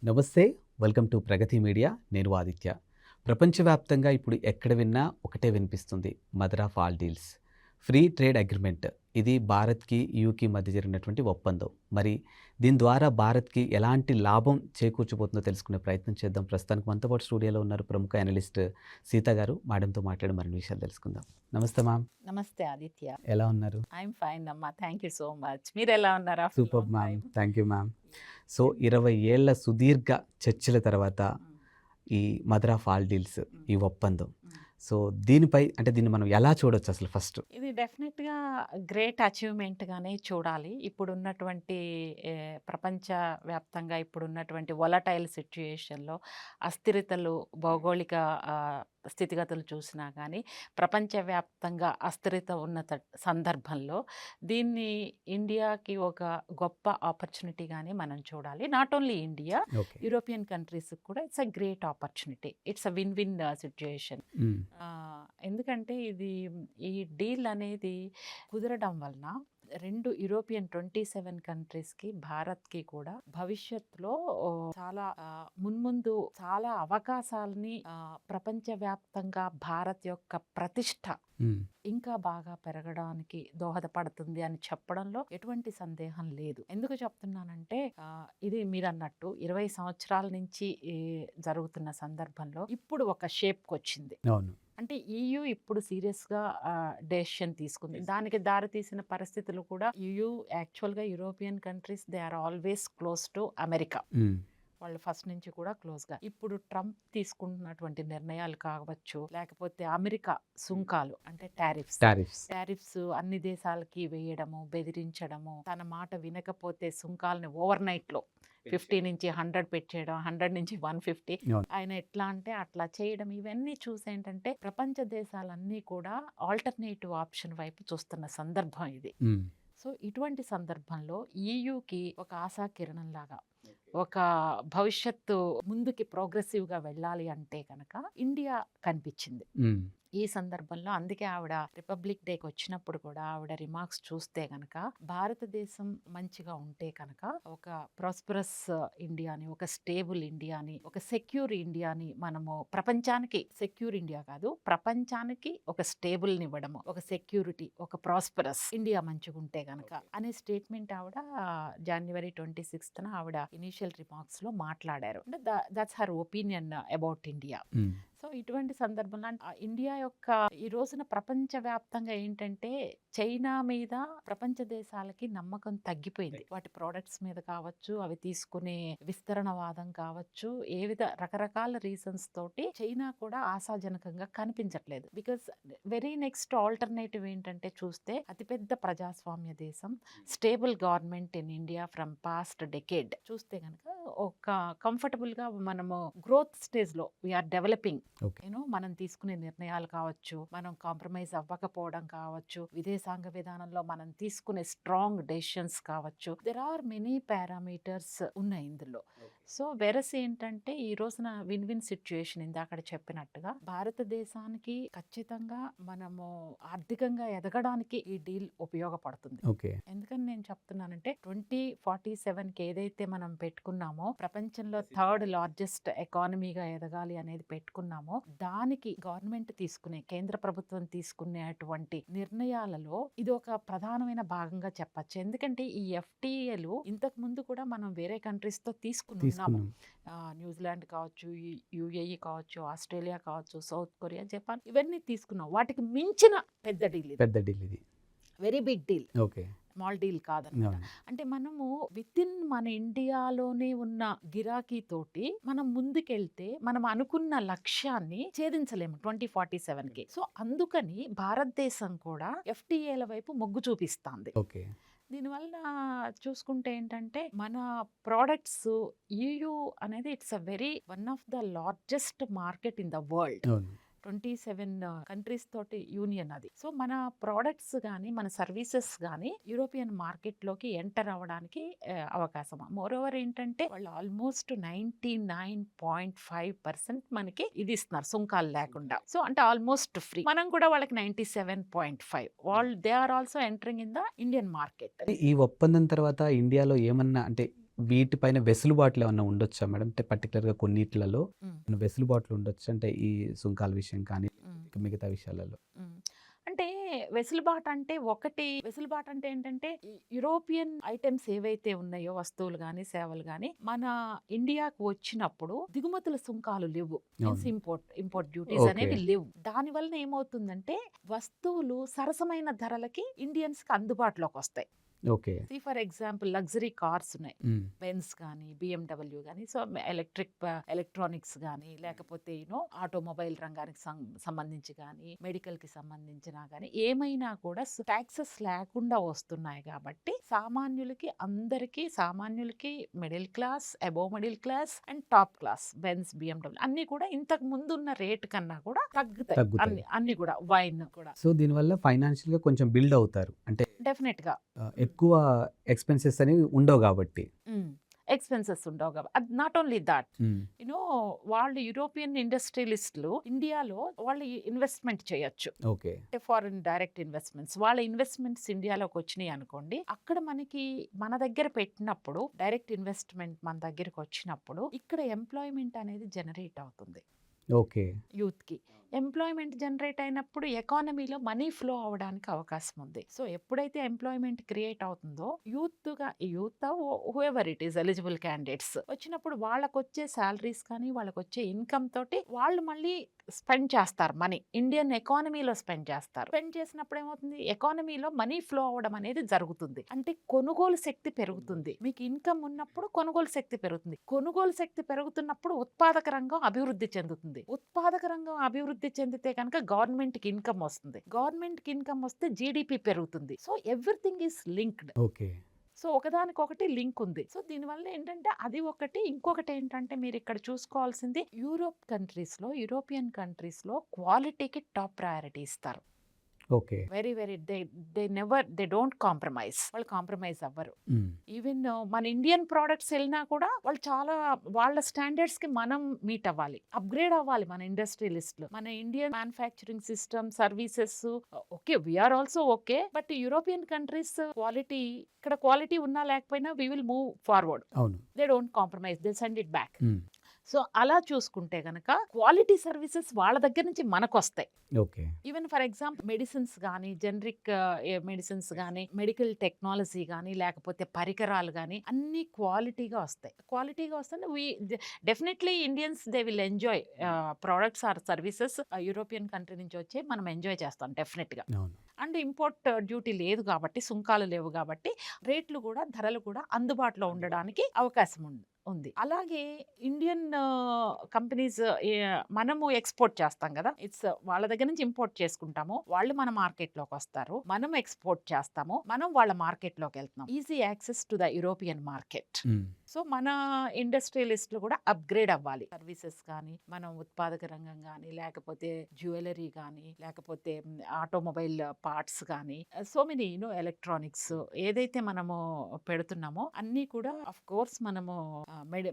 నమస్తే. Welcome to Pragati media. నేను ఆదిత్య. ప్రపంచవ్యాప్తంగా ఇప్పుడు ఎక్కడ విన్నా ఒకటే వినిపిస్తుంది. Mother of all deals. Free trade agreement. ఇది భారత్‌కి, యూకి మధ్య జరిగినటువంటి ఒప్పందం. మరి దీని ద్వారా భారత్‌కి ఎలాంటి లాభం చేకూర్చబోతుందో తెలుసుకునే ప్రయత్నం చేద్దాం. ప్రస్తుతానికి మనతో పాటు స్టూడియోలో ఉన్నారు ప్రముఖ అనలిస్ట్ సీత గారు. మేడంతో మాట్లాడి మరిన్ని విషయాలు తెలుసుకుందాం. నమస్తే మ్యామ్. నమస్తే ఆదిత్య. ఎలా ఉన్నారు? ఐఎమ్ ఫైన్ అమ్మా. Thank you so much. మీరు ఎలా ఉన్నారు? After superb long ma'am. Time. Thank you ma'am. So 20 ఏళ్ల సుదీర్ఘ చర్చల తర్వాత ఈ మదర్ ఆఫ్ ఆల్ డీల్స్, ఈ ఒప్పందం. సో దీన్ని మనం ఎలా చూడొచ్చు అసలు ఫస్ట్? ఇది డెఫినెట్గా గ్రేట్ అచీవ్మెంట్గానే చూడాలి. ఇప్పుడున్నటువంటి ప్రపంచ వ్యాప్తంగా ఇప్పుడున్నటువంటి వొలటైల్ సిచ్యుయేషన్లో అస్థిరతలు, భౌగోళిక స్థితిగతులు చూసినా కానీ ప్రపంచవ్యాప్తంగా అస్థిరత ఉన్న సందర్భంలో దీన్ని ఇండియాకి ఒక గొప్ప ఆపర్చునిటీగానే మనం చూడాలి. Not only India, okay. European countries కూడా it's a great opportunity. It's a win win situation. ఎందుకంటే ఈ డీల్ అనేది కుదరడం వలన రెండు యూరోపియన్ 27 కంట్రీస్కి, భారత్కి కూడా భవిష్యత్తులో చాలా మున్ముందు చాలా అవకాశాలని, ప్రపంచవ్యాప్తంగా భారత్ యొక్క ప్రతిష్ట ఇంకా బాగా పెరగడానికి దోహదపడుతుంది అని చెప్పడంలో ఎటువంటి సందేహం లేదు. ఎందుకు చెప్తున్నానంటే ఇది మీరు అన్నట్టు 20 సంవత్సరాల నుంచి జరుగుతున్న సందర్భంలో ఇప్పుడు ఒక షేప్కి వచ్చింది. అవును. అంటే EU ఇప్పుడు సీరియస్గా డెసిషన్ తీసుకుంది. దానికి దారి తీసిన పరిస్థితులు కూడా యాక్చువల్గా European countries they are always close to America. వాళ్ళు ఫస్ట్ నుంచి కూడా క్లోజ్గా. ఇప్పుడు ట్రంప్ తీసుకుంటున్నటువంటి నిర్ణయాలు కావచ్చు, లేకపోతే అమెరికా సుంకాలు అంటే టారిఫ్స్ అన్ని దేశాలకి వేయడము, బెదిరించడము, తన మాట వినకపోతే సుంకాలని ఓవర్ నైట్లో 50 నుంచి 100 పెట్టేయడం, 100 నుంచి 150 ఆయన ఎట్లా అంటే అట్లా చేయడం, ఇవన్నీ చూసి ఏంటంటే ప్రపంచ దేశాలన్నీ కూడా ఆల్టర్నేటివ్ ఆప్షన్ వైపు చూస్తున్న సందర్భం ఇది. సో ఇటువంటి సందర్భంలో EUకి ఒక ఆశాకిరణం లాగా, ఒక భవిష్యత్తు ముందుకి ప్రోగ్రెసివ్గా వెళ్ళాలి అంటే కనుక ఇండియా కనిపించింది ఈ సందర్భంలో. అందుకే ఆవిడ రిపబ్లిక్ డేకి వచ్చినప్పుడు కూడా ఆవిడ రిమార్క్స్ చూస్తే కనుక భారతదేశం మంచిగా ఉంటే కనుక ఒక ప్రాస్పరస్ ఇండియాని, ఒక స్టేబుల్ ఇండియాని, ఒక సెక్యూర్ ఇండియాని మనము ప్రపంచానికి, సెక్యూర్ ఇండియా కాదు ప్రపంచానికి ఒక స్టేబుల్ని ఇవ్వడము, ఒక సెక్యూరిటీ, ఒక ప్రాస్పరస్ ఇండియా మంచిగా ఉంటే కనుక అనే స్టేట్మెంట్ ఆవిడ January 26th ఆవిడ ఇనిషియల్ రిమార్క్స్ లో మాట్లాడారు. అంటే that's her opinion about India. So ఇటువంటి సందర్భంలో ఇండియా యొక్క ఈ రోజున ప్రపంచవ్యాప్తంగా ఏంటంటే చైనా మీద ప్రపంచ దేశాలకి నమ్మకం తగ్గిపోయింది. వాటి ప్రోడక్ట్స్ మీద కావచ్చు, అవి తీసుకునే విస్తరణవాదం కావచ్చు, రకరకాల రీజన్స్ తోటి చైనా కూడా ఆశాజనకంగా కనిపించట్లేదు. బికాస్ వెరీ నెక్స్ట్ ఆల్టర్నేటివ్ ఏంటంటే చూస్తే అతిపెద్ద ప్రజాస్వామ్య దేశం, stable government in India from past decade చూస్తే కనుక ఒక కంఫర్టబుల్గా మనము గ్రోత్ స్టేజ్లో వీఆర్ డెవలపింగ్. మనం తీసుకునే నిర్ణయాలు కావచ్చు, మనం కాంప్రమైజ్ అవ్వకపోవడం కావచ్చు, విదేశాంగ విధానంలో మనం తీసుకునే స్ట్రాంగ్ డెసిషన్స్ కావచ్చు, దెర్ ఆర్ మెనీ పారామీటర్స్ ఉన్నాయి ఇందులో. సో వెరస్ ఏంటంటే ఈ రోజున విన్ విన్ సిచ్యుయేషన్ ఇందాక చెప్పినట్టుగా భారతదేశానికి ఖచ్చితంగా మనము ఆర్థికంగా ఎదగడానికి ఈ డీల్ ఉపయోగపడుతుంది. ఎందుకని నేను చెప్తున్నానంటే 2047కి ఏదైతే మనం పెట్టుకున్నామో, ప్రపంచంలో 3rd లార్జెస్ట్ ఎకానమీగా ఎదగాలి అనేది పెట్టుకున్నామో, దానికి గవర్నమెంట్ తీసుకునే, కేంద్ర ప్రభుత్వం తీసుకునేటువంటి నిర్ణయాలలో ఇది ఒక ప్రధానమైన భాగంగా చెప్పచ్చు. ఎందుకంటే ఈ FTAలు ఇంతకు ముందు కూడా మనం వేరే కంట్రీస్ తో తీసుకున్నాము. న్యూజిలాండ్ కావచ్చు, UAE కావచ్చు, ఆస్ట్రేలియా కావచ్చు, సౌత్ కొరియా, జపాన్, ఇవన్నీ తీసుకున్నాం. వాటికి మించిన పెద్ద డీల్ ఇది. Very big deal. Small deal కాదన్నమాట. అంటే మనము మన ఇండియాలోనే ఉన్న గిరాకీ తోటి మనం ముందుకెళ్తే మనం అనుకున్న లక్ష్యాన్ని ఛేదించలేము 2047కి. సో అందుకని భారతదేశం కూడా FTAల వైపు మొగ్గు చూపిస్తుంది. దీనివల్ల చూసుకుంటే ఏంటంటే మన ప్రోడక్ట్స్ EU అనేది it's a very one of the largest market in the world. 27 countries తోటి యూనియన్ అది. సో మన ప్రోడక్ట్స్ కానీ మన సర్వీసెస్ కానీ యూరోపియన్ మార్కెట్లోకి ఎంటర్ అవ్వడానికి అవకాశం. మోరోవర్ ఏంటంటే వాళ్ళు ఆల్మోస్ట్ 99.5% మనకి ఇది ఇస్తున్నారు సుంకాలు లేకుండా. సో అంటే ఆల్మోస్ట్ ఫ్రీ. మనం కూడా వాళ్ళకి 97.5. వాళ్ళు they are also entering in the Indian market. ఈ ఒప్పందం తర్వాత ఇండియాలో ఏమన్నా అంటే వీటిపైన వెసులుబాట్లు ఏమన్నా ఉండొచ్చా మేడం? అంటే పర్టికులర్‌గా కొన్నిట్లలో ఉమ్, వెసులుబాట్లు ఉండొచ్చా? అంటే ఈ సుంకాల విషయం కానీ, ఉమ్. మిగతా విషయాలలో? హ్మ్. అంటే వెసులుబాటు అంటే ఏంటంటే యూరోపియన్ ఐటెమ్స్ ఏవైతే ఉన్నాయో వస్తువులు గాని, సేవలు గాని మన ఇండియాకు వచ్చినప్పుడు దిగుమతుల సుంకాలు లేవు. మీన్స్ అవును. Import duties okay. అనేవి లేవు. దాని వలన ఏమవుతుందంటే వస్తువులు సరసమైన ధరలకి ఇండియన్స్ కి అందుబాటులోకి వస్తాయి. Okay. For example luxury cars ఉన్నాయి. హ్మ్. బెన్స్ కానీ బిఎండబ్ల్యూ కానీ సో ఎలక్ట్రానిక్స్ కానీ లేకపోతే ఆటోమొబైల్ రంగానికి సంబంధించి కానీ మెడికల్కి సంబంధించిన కానీ ఏమైనా కూడా ట్యాక్సెస్ లేకుండా వస్తున్నాయి కాబట్టి సామాన్యులకి middle class, above middle class and top class Benz BMW అన్ని కూడా ఇంతకు ముందు ఉన్న రేట్ కన్నా కూడా తగ్గుతాయి. తగ్గుతాయి. అన్ని కూడా వైన్ కూడా సో దీనివల్ల ఫైనాన్షియల్‌గా కొంచెం బిల్డ్ అవుతారు. అంటే డెఫినెట్ గా ఎక్కువ ఎక్స్‌పెన్సెస్ అనేవి ఉండవు గాబట్టి. ఎక్స్పెన్సెస్ ఉండవు కాబట్టి అది నాట్ ఓన్లీ దాట్ హ్మ్. వాళ్ళు యూరోపియన్ ఇండస్ట్రియలిస్టులు ఇండియాలో వాళ్ళు ఇన్వెస్ట్మెంట్ చేయొచ్చు. ఓకే. అంటే ఫారిన్ డైరెక్ట్ ఇన్వెస్ట్మెంట్స్ వాళ్ళ ఇన్వెస్ట్మెంట్స్ ఇండియాలోకి వచ్చినాయి అనుకోండి, అక్కడ మన దగ్గర పెట్టినప్పుడు డైరెక్ట్ ఇన్వెస్ట్మెంట్ మన దగ్గరకు వచ్చినప్పుడు ఇక్కడ ఎంప్లాయ్మెంట్ అనేది జనరేట్ అవుతుంది. ఓకే. యూత్కి ఎంప్లాయ్మెంట్ జనరేట్ అయినప్పుడు ఎకానమీలో మనీ ఫ్లో అవడానికి అవకాశం ఉంది. సో ఎప్పుడైతే ఎంప్లాయ్మెంట్ క్రియేట్ అవుతుందో youth whoever it is eligible candidates వచ్చినప్పుడు వాళ్ళకు వచ్చే శాలరీస్ కానీ వాళ్ళకు వచ్చే ఇన్కమ్ తోటి వాళ్ళు మళ్ళీ స్పెండ్ చేస్తారు. మనీ ఇండియన్ ఎకానమీలో స్పెండ్ చేసినప్పుడు ఏమవుతుంది, ఎకానమీలో మనీ ఫ్లో అవడం అనేది జరుగుతుంది. అంటే కొనుగోలు శక్తి పెరుగుతుంది. మీకు ఇన్కమ్ ఉన్నప్పుడు కొనుగోలు శక్తి పెరుగుతుంది. కొనుగోలు శక్తి పెరుగుతున్నప్పుడు ఉత్పాదక రంగం అభివృద్ధి చెందుతుంది. ఉత్పాదక రంగం అభివృద్ధి చెందితే కనుక గవర్నమెంట్ కి ఇన్కమ్ వస్తుంది. గవర్నమెంట్ కి ఇన్కమ్ వస్తే జీడిపి పెరుగుతుంది. So everything is linked. Okay. So ఒకదానికొకటి లింక్ ఉంది. సో దీనివల్ల ఏంటంటే అది ఒకటి. ఇంకొకటి ఏంటంటే మీరు ఇక్కడ చూసుకోవాల్సింది యూరోపియన్ కంట్రీస్ లో క్వాలిటీకి టాప్ ప్రయారిటీ ఇస్తారు. Okay. Very they don't compromise. వాళ్ళు కాంప్రమైజ్ అవ్వరు. హ్మ్. ఈవెన్ మన ఇండియన్ ప్రోడక్ట్స్ వెళ్ళినా కూడా వాళ్ళు చాలా వాళ్ళ స్టాండర్డ్స్ కి మనం మీట్ అవ్వాలి, అప్గ్రేడ్ అవ్వాలి. మన ఇండస్ట్రియలిస్టులు మన Indian manufacturing system services okay we're also okay, but European countries ఇక్కడ క్వాలిటీ ఉన్నా లేకపోయినా వీ విల్ మూవ్ ఫార్వర్డ్. అవును. They don't compromise, they send it back. Hmm. So అలా చూసుకుంటే గనక క్వాలిటీ సర్వీసెస్ వాళ్ళ దగ్గర నుంచి మనకు వస్తాయి. Okay. Even for example medicines కానీ, జనరిక్ మెడిసిన్స్ కానీ, మెడికల్ టెక్నాలజీ కానీ, లేకపోతే పరికరాలు కానీ అన్ని క్వాలిటీగా వస్తాయి. Definitely Indians they will enjoy products or services European country నుంచి వచ్చే మనం ఎంజాయ్ చేస్తాం డెఫినెట్గా. అవును. అండ్ ఇంపోర్ట్ డ్యూటీ లేదు కాబట్టి, సుంకాలు లేవు కాబట్టి ధరలు కూడా అందుబాటులో ఉండడానికి అవకాశం ఉంది. అలాగే ఇండియన్ కంపెనీస్ మనము ఎక్స్పోర్ట్ చేస్తాం కదా, వాళ్ళ దగ్గర నుంచి ఇంపోర్ట్ చేసుకుంటాము, వాళ్ళు మన మార్కెట్లోకి వస్తారు, మనం ఎక్స్పోర్ట్ చేస్తాము, మనం వాళ్ళ మార్కెట్లోకి వెళ్తున్నాం. Easy access to the European market. హ్మ్. సో మన ఇండస్ట్రియలిస్టులు కూడా అప్గ్రేడ్ అవ్వాలి. సర్వీసెస్ కానీ, మనం ఉత్పాదక రంగం కానీ, లేకపోతే జ్యువెలరీ కానీ, లేకపోతే ఆటోమొబైల్ పార్ట్స్ కానీ, సో మెనీ ఎలక్ట్రానిక్స్ ఏదైతే మనము పెడుతున్నామో అన్నీ కూడా అఫ్ కోర్స్ మనము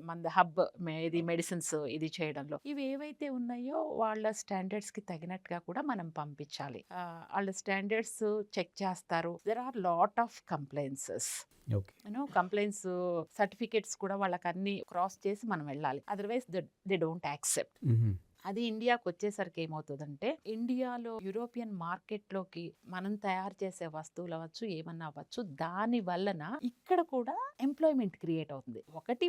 మన హబ్ ఇది మెడిసిన్స్ ఇది చేయడంలో ఇవి ఏవైతే ఉన్నాయో వాళ్ళ స్టాండర్డ్స్ కి తగినట్టుగా కూడా మనం పంపించాలి. వాళ్ళ స్టాండర్డ్స్ చెక్ చేస్తారు. There are lot of compliances. Okay. Complaints certificates కూడా వాళ్ళకి అన్ని క్రాస్ చేసి మనం వెళ్ళాలి. Otherwise they don't accept. హుహు. అది ఇండియాకి వచ్చేసరికి ఏమవుతుందంటే, ఇండియాలో యూరోపియన్ మార్కెట్లోకి మనం తయారు చేసే వస్తువులు అవ్వచ్చు, ఏమన్నా అవ్వచ్చు, దాని వలన ఇక్కడ కూడా ఎంప్లాయ్మెంట్ క్రియేట్ అవుతుంది.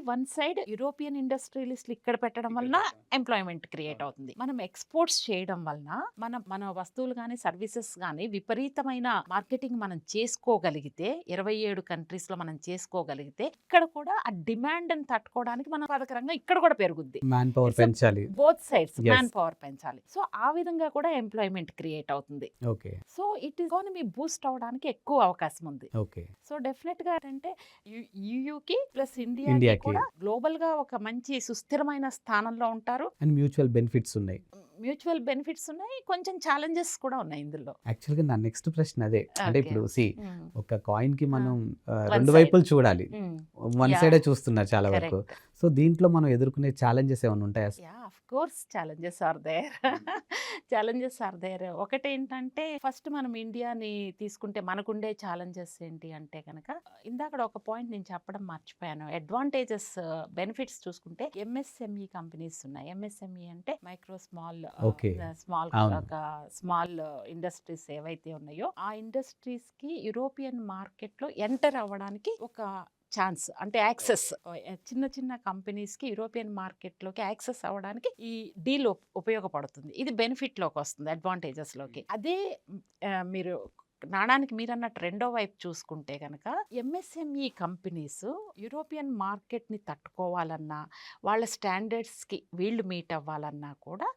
వన్ సైడ్ యూరోపియన్ ఇండస్ట్రియలిస్టులు ఇక్కడ పెట్టడం వలన ఎంప్లాయ్మెంట్ క్రియేట్ అవుతుంది. మనం ఎక్స్పోర్ట్స్ చేయడం వలన మన వస్తువులు కానీ సర్వీసెస్ కానీ విపరీతమైన మార్కెటింగ్ మనం చేసుకోగలిగితే, 27 కంట్రీస్ లో మనం చేసుకోగలిగితే, ఇక్కడ కూడా ఆ డిమాండ్ ని తట్టుకోవడానికి మన పథకరంగా ఇక్కడ కూడా పెరుగుద్ది. మ్యాన్ పవర్ పెంచాలి. Both sides Yes. Man power పెంచాలి. సో ఆ విధంగా కూడా ఎంప్లాయ్మెంట్ క్రియేట్ అవుతుంది. Okay. So it economy Boost అవడానికి ఎక్కువ అవకాశం ఉంది. ఓకే. సో డెఫినెట్ గా అంటే యూకి ప్లస్ ఇండియాకి ఇండియాకి. కూడా గ్లోబల్ గా ఒక మంచి సుస్థిరమైన స్థానంలో ఉంటారు. అండ్ మ్యూచువల్ బెనిఫిట్స్ ఉన్నాయి. మ్యూచువల్ బెనిఫిట్స్ ఉన్నాయి, కొంచెం ఛాలెంజెస్ కూడా ఉన్నాయి ఇందులో. యాక్చువల్గా నా నెక్స్ట్ ప్రశ్న అదే. అంటే Okay. ఇప్పుడు Mm. ఒక కాయిన్ కి మనం One రెండు side. వైపులు చూడాలి. Mm. One Yeah. సైడే చూస్తున్నారు చాలా వరకు. Correct. సో దీంట్లో మనం ఎదుర్కొనే ఛాలెంజెస్ ఏమైనా ఉంటాయా? Yeah, of course challenges are there. Challenges are there. ఒకటేంటంటే ఫస్ట్ మనం ఇండియాని తీసుకుంటే మనకుండే ఛాలెంజెస్ ఏంటి అంటే కనుక, ఇందాక ఒక పాయింట్ నేను చెప్పడం మర్చిపోయాను. అడ్వాంటేజెస్, బెనిఫిట్స్ చూసుకుంటే ఎంఎస్ఎంఈ కంపెనీస్ ఉన్నాయి. ఎంఎస్ఎంఈ అంటే మైక్రో స్మాల్ ఓకే. స్మాల్ అవును. స్మాల్ ఇండస్ట్రీస్ ఏవైతే ఉన్నాయో ఆ ఇండస్ట్రీస్ కి యూరోపియన్ మార్కెట్ లో ఎంటర్ అవ్వడానికి ఒక ఛాన్స్, అంటే యాక్సెస్, చిన్న చిన్న కంపెనీస్కి యూరోపియన్ మార్కెట్లోకి యాక్సెస్ అవ్వడానికి ఈ డీల్ ఉపయోగపడుతుంది. ఇది బెనిఫిట్లోకి వస్తుంది, అడ్వాంటేజెస్లోకి. అదే మీరు నాణానికి మీరన్నట్టు రెండో వైపు చూసుకుంటే కనుక ఎంఎస్ఎంఈ కంపెనీస్ యూరోపియన్ మార్కెట్ని తట్టుకోవాలన్నా, వాళ్ళ స్టాండర్డ్స్కి వీళ్ళు మీట్ అవ్వాలన్నా కూడా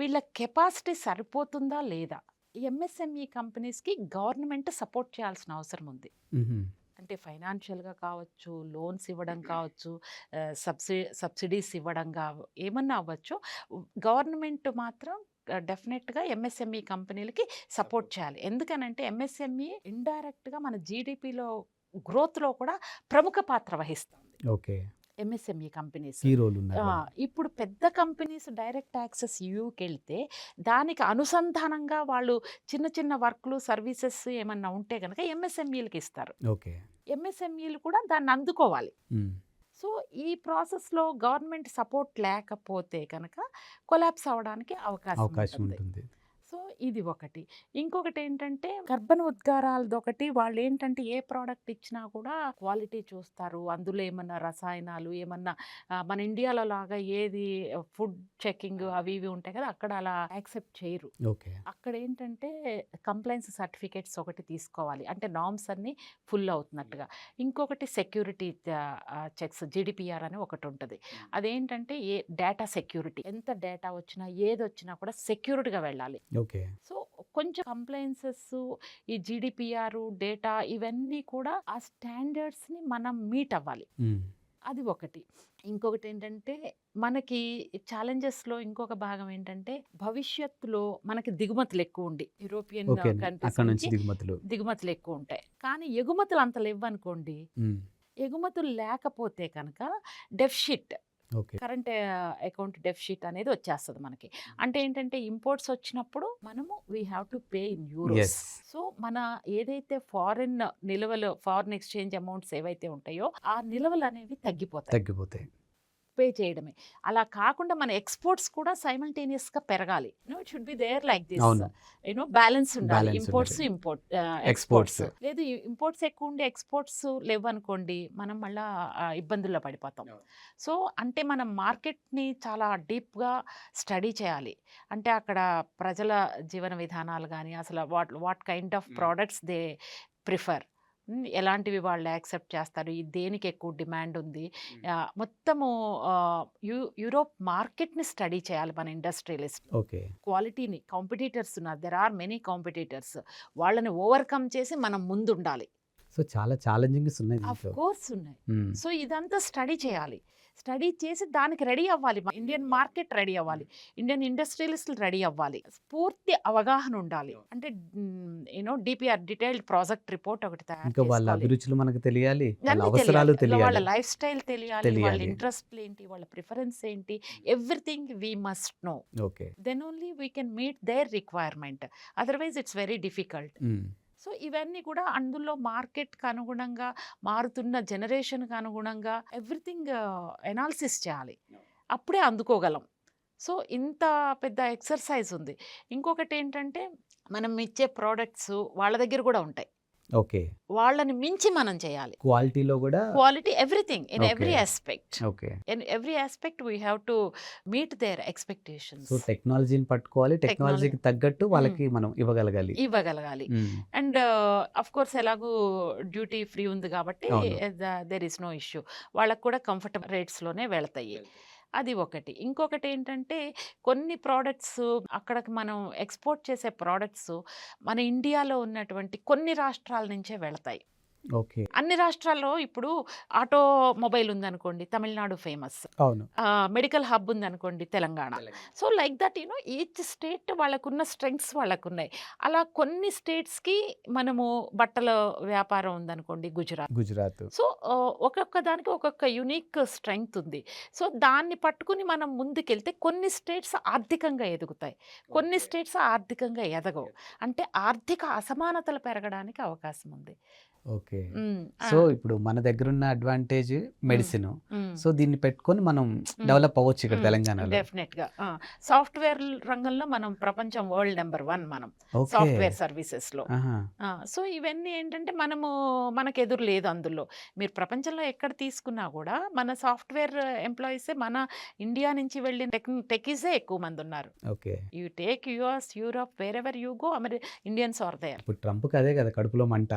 వీళ్ళ కెపాసిటీ సరిపోతుందా లేదా, ఎంఎస్ఎంఈ కంపెనీస్కి గవర్నమెంట్ సపోర్ట్ చేయాల్సిన అవసరం ఉంది. అంటే ఫైనాన్షియల్గా కావచ్చు, లోన్స్ ఇవ్వడం కావచ్చు, సబ్సిడీస్ ఇవ్వడం ఏమన్నా అవ్వచ్చు. గవర్నమెంట్ మాత్రం డెఫినెట్గా ఎంఎస్ఎంఈ కంపెనీలకి సపోర్ట్ చేయాలి. ఎందుకనంటే ఎంఎస్ఎంఈ ఇండైరెక్ట్గా మన జీడిపిలో గ్రోత్లో కూడా ప్రముఖ పాత్ర వహిస్తుంది. ఓకే. ఎంఎస్ఎంఈ కంపెనీస్ ఈ రోల్ ఉన్నారు. ఇప్పుడు పెద్ద కంపెనీస్ డైరెక్ట్ యాక్సెస్ యూకి వెళ్తే దానికి అనుసంధానంగా వాళ్ళు చిన్న చిన్న వర్క్లు, సర్వీసెస్ ఏమన్నా ఉంటే కనుక ఎంఎస్ఎంఈలకి ఇస్తారు. ఓకే. ఎంఎస్ఎంఈలు కూడా దాన్ని అందుకోవాలి. సో ఈ ప్రాసెస్లో గవర్నమెంట్ సపోర్ట్ లేకపోతే కనుక కొలాప్స్ అవ్వడానికి అవకాశం ఉంటుంది. సో ఇది ఒకటి. ఇంకొకటి ఏంటంటే గర్భనోద్గారాలదొకటి. వాళ్ళు ఏంటంటే ఏ ప్రోడక్ట్ ఇచ్చినా కూడా క్వాలిటీ చూస్తారు. అందులో ఏమన్నా రసాయనాలు, ఏమన్నా మన ఇండియాలో లాగా ఏది ఫుడ్ చెకింగ్ అవి ఇవి ఉంటాయి కదా, అక్కడ అలా యాక్సెప్ట్ చేయరు. ఓకే. అక్కడ ఏంటంటే కంప్లైన్స్ సర్టిఫికేట్స్ ఒకటి తీసుకోవాలి, అంటే నామ్స్ అన్ని ఫుల్ అవుతున్నట్టుగా. ఇంకొకటి సెక్యూరిటీ చెక్స్, జీడిపిఆర్ అని ఒకటి ఉంటుంది. అదేంటంటే ఏ డేటా సెక్యూరిటీ, ఎంత డేటా వచ్చినా ఏది వచ్చినా కూడా సెక్యూరిటీగా వెళ్ళాలి. ఓకే. సో కొంచెం కంప్లైన్సెస్, ఈ జీడిపిఆర్, డేటా ఇవన్నీ కూడా ఆ స్టాండర్డ్స్ని మనం మీట్ అవ్వాలి. అది ఒకటి. ఇంకొకటి ఏంటంటే మనకి ఛాలెంజెస్లో ఇంకొక భాగం ఏంటంటే భవిష్యత్తులో మనకి దిగుమతులు ఎక్కువ ఉండి యూరోపియన్ కంట్రీస్ నుంచి దిగుమతులు ఎక్కువ ఉంటాయి. కానీ ఎగుమతులు అంత లేవు అనుకోండి. ఎగుమతులు లేకపోతే కనుక డెఫిషిట్, కరెంట్ అకౌంట్ డెఫిషిట్ అనేది వచ్చేస్తుంది మనకి. అంటే ఏంటంటే ఇంపోర్ట్స్ వచ్చినప్పుడు మనము we have to pay in euros. So మన ఏదైతే ఫారిన్ నిల్వలు, ఫారిన్ ఎక్స్చేంజ్ అమౌంట్స్ ఏవైతే ఉంటాయో ఆ నిల్వలు అనేవి తగ్గిపోతాయి. పే చేయడమే. అలా కాకుండా మన ఎక్స్పోర్ట్స్ కూడా సైమల్టేనియస్గా పెరగాలి. It should be there like this, balance ఉండాలి. Imports exports. లేదు ఇంపోర్ట్స్ ఎక్కువ ఉండి ఎక్స్పోర్ట్స్ లేవు అనుకోండి, మనం మళ్ళీ ఇబ్బందుల్లో పడిపోతాం. సో అంటే మనం మార్కెట్ని చాలా డీప్గా స్టడీ చేయాలి. అంటే అక్కడ ప్రజల జీవన విధానాలు కానీ, అసలు what kind of products they prefer, ఎలాంటివి వాళ్ళు యాక్సెప్ట్ చేస్తారు, ఈ దేనికి ఎక్కువ డిమాండ్ ఉంది, మొత్తము యూరోప్ మార్కెట్ని స్టడీ చేయాలి మన ఇండస్ట్రియలిస్ట్. ఓకే. క్వాలిటీని, కాంపిటీటర్స్ ఉన్నారు, దెర్ ఆర్ మెనీ కాంపిటీటర్స్, వాళ్ళని ఓవర్కమ్ చేసి మనం ముందు ఉండాలి. సో చాలా ఛాలెంజింగ్స్ ఉన్నాయి. ఆఫ్ కోర్స్ ఉన్నాయి. సో ఇదంతా స్టడీ చేయాలి. స్టడీ చేసి దానికి రెడీ అవ్వాలి. ఇండియన్ మార్కెట్ రెడీ అవ్వాలి, ఇండియన్ ఇండస్ట్రియలిస్టులు రెడీ అవ్వాలి, పూర్తి అవగాహన ఉండాలి. అంటే డిపిఆర్, డీటెయిల్డ్ ప్రాజెక్ట్ రిపోర్ట్ ఒకటి తయారు ఇంకా వాళ్ళ అభిరుచులు మనకు తెలియాలి, వాళ్ళ అవసరాలు తెలియాలి, వాళ్ళ లైఫ్ స్టైల్ తెలియాలి, వాళ్ళ ఇంట్రెస్ట్ ఏంటి, వాళ్ళ ప్రిఫరెన్స్ ఏంటి, everything we must know. Okay. Then only we can meet their requirement, otherwise it's very difficult. So ఇవన్నీ కూడా అందులో మార్కెట్కి అనుగుణంగా, మారుతున్న జనరేషన్కి అనుగుణంగా ఎవ్రీథింగ్ ఎనాలిసిస్ చేయాలి, అప్పుడే అందుకోగలం. సో ఇంత పెద్ద ఎక్సర్సైజ్ ఉంది. ఇంకొకటి ఏంటంటే మనం ఇచ్చే ప్రోడక్ట్స్ వాళ్ళ దగ్గర కూడా ఉంటాయి. ఓకే. వాళ్ళని మించి మనం చేయాలి. క్వాలిటీలో కూడా, quality, everything, in every aspect. Okay. In every aspect we have to meet there expectations. So టెక్నాలజీని పట్టుకోవాలి, టెక్నాలజీకి తగ్గట్టు వాళ్ళకి మనం ఇవ్వగలగాలి. అండ్ అఫ్ కోర్స్ ఎలాగూ డ్యూటీ ఫ్రీ ఉంది కాబట్టి దెర్ ఇస్ నో ఇష్యూ, వాళ్ళకు కూడా కంఫర్టబుల్ రేట్స్లోనే వెళతాయి. అది ఒకటి. ఇంకొకటి ఏంటంటే కొన్ని ప్రోడక్ట్స్ అక్కడికి మనం ఎక్స్పోర్ట్ చేసే ప్రోడక్ట్స్ మన ఇండియాలో ఉన్నటువంటి కొన్ని రాష్ట్రాల నుంచే వెళతాయి. ఓకే. అన్ని రాష్ట్రాల్లో ఇప్పుడు ఆటోమొబైల్ ఉందనుకోండి, తమిళనాడు ఫేమస్. అవును. మెడికల్ హబ్ ఉందనుకోండి, Telangana. So, like that each state వాళ్ళకున్న స్ట్రెంగ్త్స్ వాళ్ళకున్నాయి. అలా కొన్ని స్టేట్స్‌కి మనము బట్టల వ్యాపారం ఉందనుకోండి, గుజరాత్. గుజరాత్. సో, ఒక్కొక్క దానికి ఒక్కొక్క యూనిక్ స్ట్రెంగ్త్ ఉంది. సో, దాన్ని పట్టుకుని మనం ముందుకెళ్తే కొన్ని స్టేట్స్ ఆర్థికంగా ఎదుగుతాయి. కొన్ని స్టేట్స్ ఆర్థికంగా ఎదగవు. అంటే ఆర్థిక అసమానతలు పెరగడానికి అవకాశం ఉంది. ఓకే. హ్మ్. ఆ! సో, ఇప్పుడు మన దగ్గరున్న అడ్వాంటేజ్ హ్మ్. మెడిసిను. హ్మ్. సో, దీన్ని పెట్టుకొని మనం హ్మ్. డెవలప్ అవ్వచ్చు ఇక్కడ హ్మ్. తెలంగాణలో. డెఫినెట్‌గా. సాఫ్ట్‌వేర్ రంగంలో మనం ప్రపంచం వరల్డ్ నంబర్ 1 మనం. ఓకే. సాఫ్ట్‌వేర్ సర్వీసెస్‌లో. ఆహా! సో, ఇవన్నీ ఏంటంటే మనకెదురు లేదు అందులో. మీరు ప్రపంచంలో ఎక్కడ తీసుకున్నా గూడా మన సాఫ్ట్‌వేర్ ఎంప్లాయీసే మన ఇండియా నుంచి వెళ్ళిన టెక్కీసే ఎక్కువ మందున్నారు. Okay. You take US, Europe wherever you go Indians are there. ఇప్పుడు ట్రంప్‌కి అదే కదా కడుపులో మంట.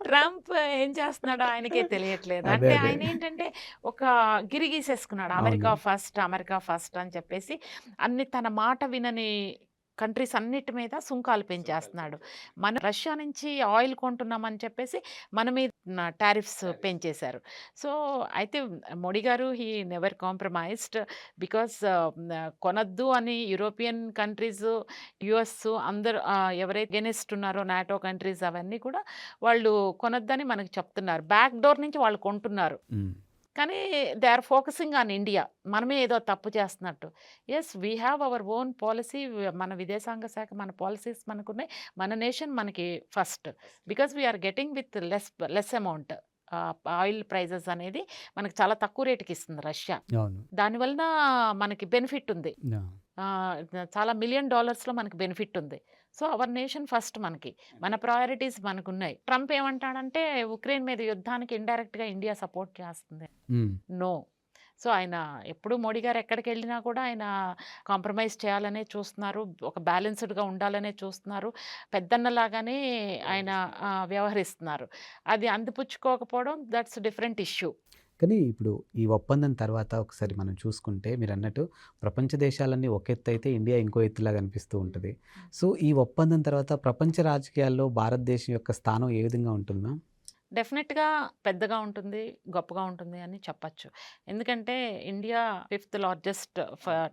ట్రంప్ ఏం చేస్తున్నాడో ఆయనకే తెలియట్లేదు. అదే. అంటే అదే. ఆయనేంటంటే ఒక గిరి గీసేసుకున్నాడు. అవును. అమెరికా ఫస్ట్ అని చెప్పేసి అన్ని తన మాట వినని కంట్రీస్ అన్నిటి మీద సుంకాలు పెంచేస్తున్నాడు. మనం రష్యా నుంచి ఆయిల్ కొంటున్నామని చెప్పేసి మన మీద టారిఫ్స్ పెంచేశారు. సో, అయితే మోడీ గారు నెవర్ కాంప్రమైజ్డ్ బికాస్ కొనొద్దు అని యూరోపియన్ కంట్రీస్, యూఎస్ అందరూ ఎవరైతే అగెనిస్ట్ ఉన్నారో నాటో కంట్రీస్ అవన్నీ కూడా వాళ్ళు కొనొద్దని మనకు చెప్తున్నారు. బ్యాక్ డోర్ నుంచి వాళ్ళు కొంటున్నారు. హ్మ్. కానీ they are focusing on India. మనమే ఏదో తప్పు చేస్తున్నట్టు. Yes, we have our own policy. మన విదేశాంగ శాఖ మన పాలిసీస్ మనకున్నాయి. మన నేషన్ మనకి first. Because we're getting with less amount. Oil prices అనేది మనకు చాలా తక్కువ రేటుకి ఇస్తుంది రష్యా. అవును. దానివలన మనకి బెనిఫిట్ ఉంది. యాహ్! చాలా $1 మిలియన్ మనకి బెనిఫిట్ ఉంది. సో, అవర్ నేషన్ ఫస్ట్ మనకి. మన ప్రయారిటీస్ మనకున్నాయి. ట్రంప్ ఏమంటాడంటే ఉక్రెయిన్ మీద యుద్ధానికి ఇండైరెక్ట్‌గా ఇండియా సపోర్ట్ చేస్తుంది. హ్మ్. నో. సో, ఆయన ఎప్పుడు మోడీ గారు ఎక్కడికెళ్ళినా కూడా ఆయన కాంప్రమైజ్ చేయాలనే చూస్తున్నారు. ఒక బ్యాలెన్స్‌డ్‌గా ఉండాలనే చూస్తున్నారు. పెద్దన్నలాగానే ఆయన వ్యవహరిస్తున్నారు. అది అందిపుచ్చుకోకపోవడం దట్స్ డిఫరెంట్ ఇష్యూ. కానీ ఇప్పుడు ఈ ఒప్పందం తర్వాత ఒకసారి మనం చూసుకుంటే మీరన్నట్టు ప్రపంచ దేశాలన్నీ ఒక ఎత్తయితే ఇండియా ఇంకో ఎత్తులా కనిపిస్తూ ఉంటది. సో, ఈ ఒప్పందం తర్వాత ప్రపంచ రాజకీయాల్లో భారతదేశం యొక్క స్థానం ఏ విధంగా ఉంటుంది మ్యామ్? డెఫినెట్‌గా పెద్దగా ఉంటుంది, గొప్పగా ఉంటుంది అని చెప్పచ్చు. ఎందుకంటే ఇండియా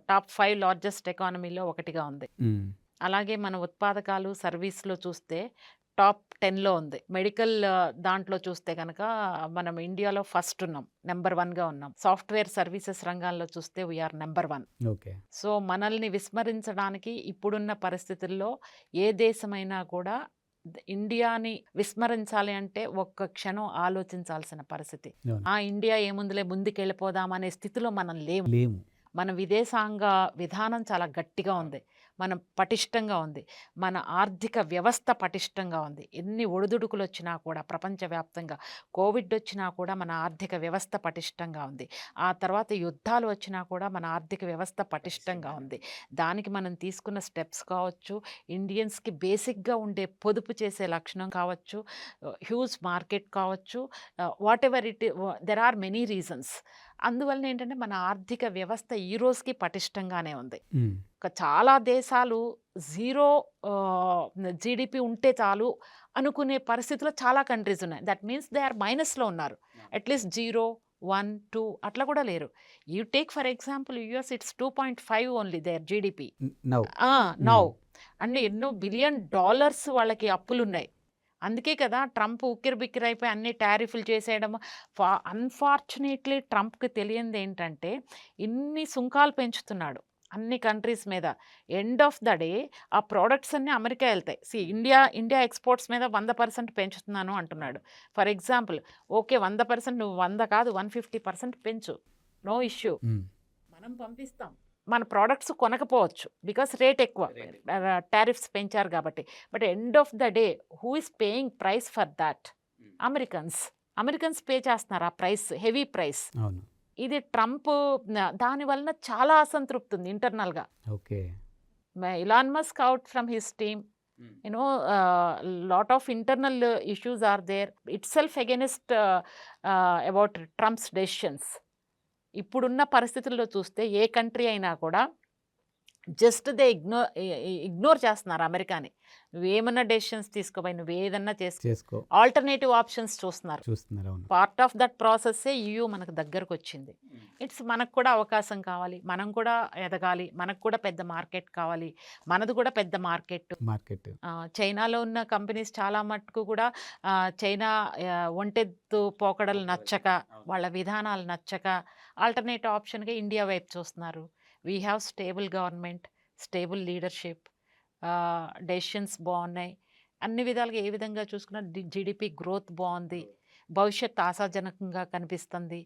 టాప్ 5 లార్జెస్ట్ ఎకానమీలో ఒకటిగా ఉంది. హ్మ్. అలాగే మన ఉత్పాదకాలు, సర్వీస్‌లో చూస్తే టాప్ 10లో ఉంది. మెడికల్ దాంట్లో చూస్తే గనక మనం ఇండియాలో ఫస్ట్ ఉన్నాం. నంబర్ 1గా ఉన్నాం. సాఫ్ట్‌వేర్ సర్వీసెస్ రంగాల్లో చూస్తే వీఆర్ నంబర్ 1. ఓకే. సో, మనల్ని విస్మరించడానికి ఇప్పుడున్న పరిస్థితుల్లో ఏ దేశమైనా కూడా ఇండియాని విస్మరించాలి అంటే ఒక్క క్షణం ఆలోచించాల్సిన పరిస్థితి. అవును. ఇండియా ఏముందిలే ముందుకెళ్ళిపోదాం అనే స్థితిలో మనం లేము. లేము. మన విదేశాంగ విధానం చాలా గట్టిగా ఉంది. మనం పటిష్టంగా ఉంది. మన ఆర్థిక వ్యవస్థ పటిష్టంగా ఉంది. ఎన్ని ఒడిదుడుకులొచ్చినా కూడా ప్రపంచవ్యాప్తంగా కోవిడ్ వచ్చినా కూడా మన ఆర్థిక వ్యవస్థ పటిష్టంగా ఉంది. ఆ తర్వాత యుద్ధాలు వచ్చినా కూడా మన ఆర్థిక వ్యవస్థ పటిష్టంగా ఉంది. దానికి మనం తీసుకున్న స్టెప్స్ కావచ్చు, ఇండియన్స్‌కి బేసిక్‌గా ఉండే పొదుపు చేసే లక్షణం కావచ్చు, హ్యూజ్ మార్కెట్ కావచ్చు, whatever there are many reasons. అందువలన ఏంటంటే మన ఆర్థిక వ్యవస్థ ఈ రోజుకి పటిష్టంగానే ఉంది. హ్మ్. చాలా దేశాలు జీరో జీడీపీ ఉంటే చాలు అనుకునే పరిస్థితిలో చాలా కంట్రీస్ ఉన్నాయి. దట్ మీన్స్ దే ఆర్ మైనస్‌లో ఉన్నారు. అట్‌లీస్ట్ 0, 1, 2 అట్లా కూడా లేరు. You take for example US, it's 2.5 only their GDP. Now. Now. అంటే ఎన్నో బిలియన్ డాలర్స్ వాళ్ళకి అప్పులున్నాయి. అందుకే కదా ట్రంప్ ఉక్కిరిబిక్కిరైపోయి అన్ని టారిఫ్‌లు చేసేయడం. అన్‌ఫార్చునేట్‌లీ ట్రంప్‌కి తెలియనిదేంటంటే ఇన్ని సుంకాలు పెంచుతున్నాడు అన్ని కంట్రీస్ మీద. ఎండ్ ఆఫ్ ద డే ఆ ప్రొడక్ట్స్ అన్నీ అమెరికా ఎళ్తాయి. ఇండియా ఎక్స్‌పోర్ట్స్ మీద 100% పెంచుతున్నాను అంటున్నాడు. ఫర్ ఎగ్జాంపుల్ ఓకే, 100% నువ్వు 100 కాదు 150% పెంచు. No issue. హ్మ్. మనం పంపిస్తాం. మన ప్రొడక్ట్స్ కొనకపోవచ్చు. బికాస్ రేట్ ఎక్కువ. టారిఫ్స్ పెంచారు కాబట్టి. But end of the day who is paying price for that? Americans. Americans pay చేస్తున్నారు ఆ ప్రైస్, హెవీ ప్రైస్. అవును. ఇది ట్రంప్ దాని వలన చాలా అసంతృప్తి ఉంది ఇంటర్నల్‌గా. Okay. Elon Musk out from his team. You know lot of internal issues are there. Itself against about Trump's decisions. ఇప్పుడున్న పరిస్థితుల్లో చూస్తే ఏ కంట్రీ అయినా కూడా జస్ట్ దే ఇగ్నోర్ చేస్తున్నారు అమెరికాని. నువ్వేమన్నా డెసిషన్స్ తీసుకోపోయి నువ్వు ఏదన్నా చేసుకో ఆల్టర్నేటివ్ ఆప్షన్స్ చూస్తున్నారు. అవును. పార్ట్ ఆఫ్ దట్ ప్రాసెస్సే EU మనకు దగ్గరకు వచ్చింది. ఇట్స్ మనకు కూడా అవకాశం కావాలి, మనం కూడా ఎదగాలి, మనకు కూడా పెద్ద మార్కెట్ కావాలి, మనది కూడా పెద్ద మార్కెట్. చైనాలో ఉన్న కంపెనీస్ చాలా మట్టుకు కూడా చైనా ఒంటెత్తు పోకడలు నచ్చక, వాళ్ళ విధానాలు నచ్చక ఆల్టర్నేటివ్ ఆప్షన్గా ఇండియా వైపు చూస్తున్నారు. We have stable government, stable leadership, decisions బాగున్నాయి. అన్ని విధాలుగా ఏ విధంగా చూసుకున్నా జీడిపి గ్రోత్ బాగుంది, భవిష్యత్ ఆశాజనకంగా కనిపిస్తుంది.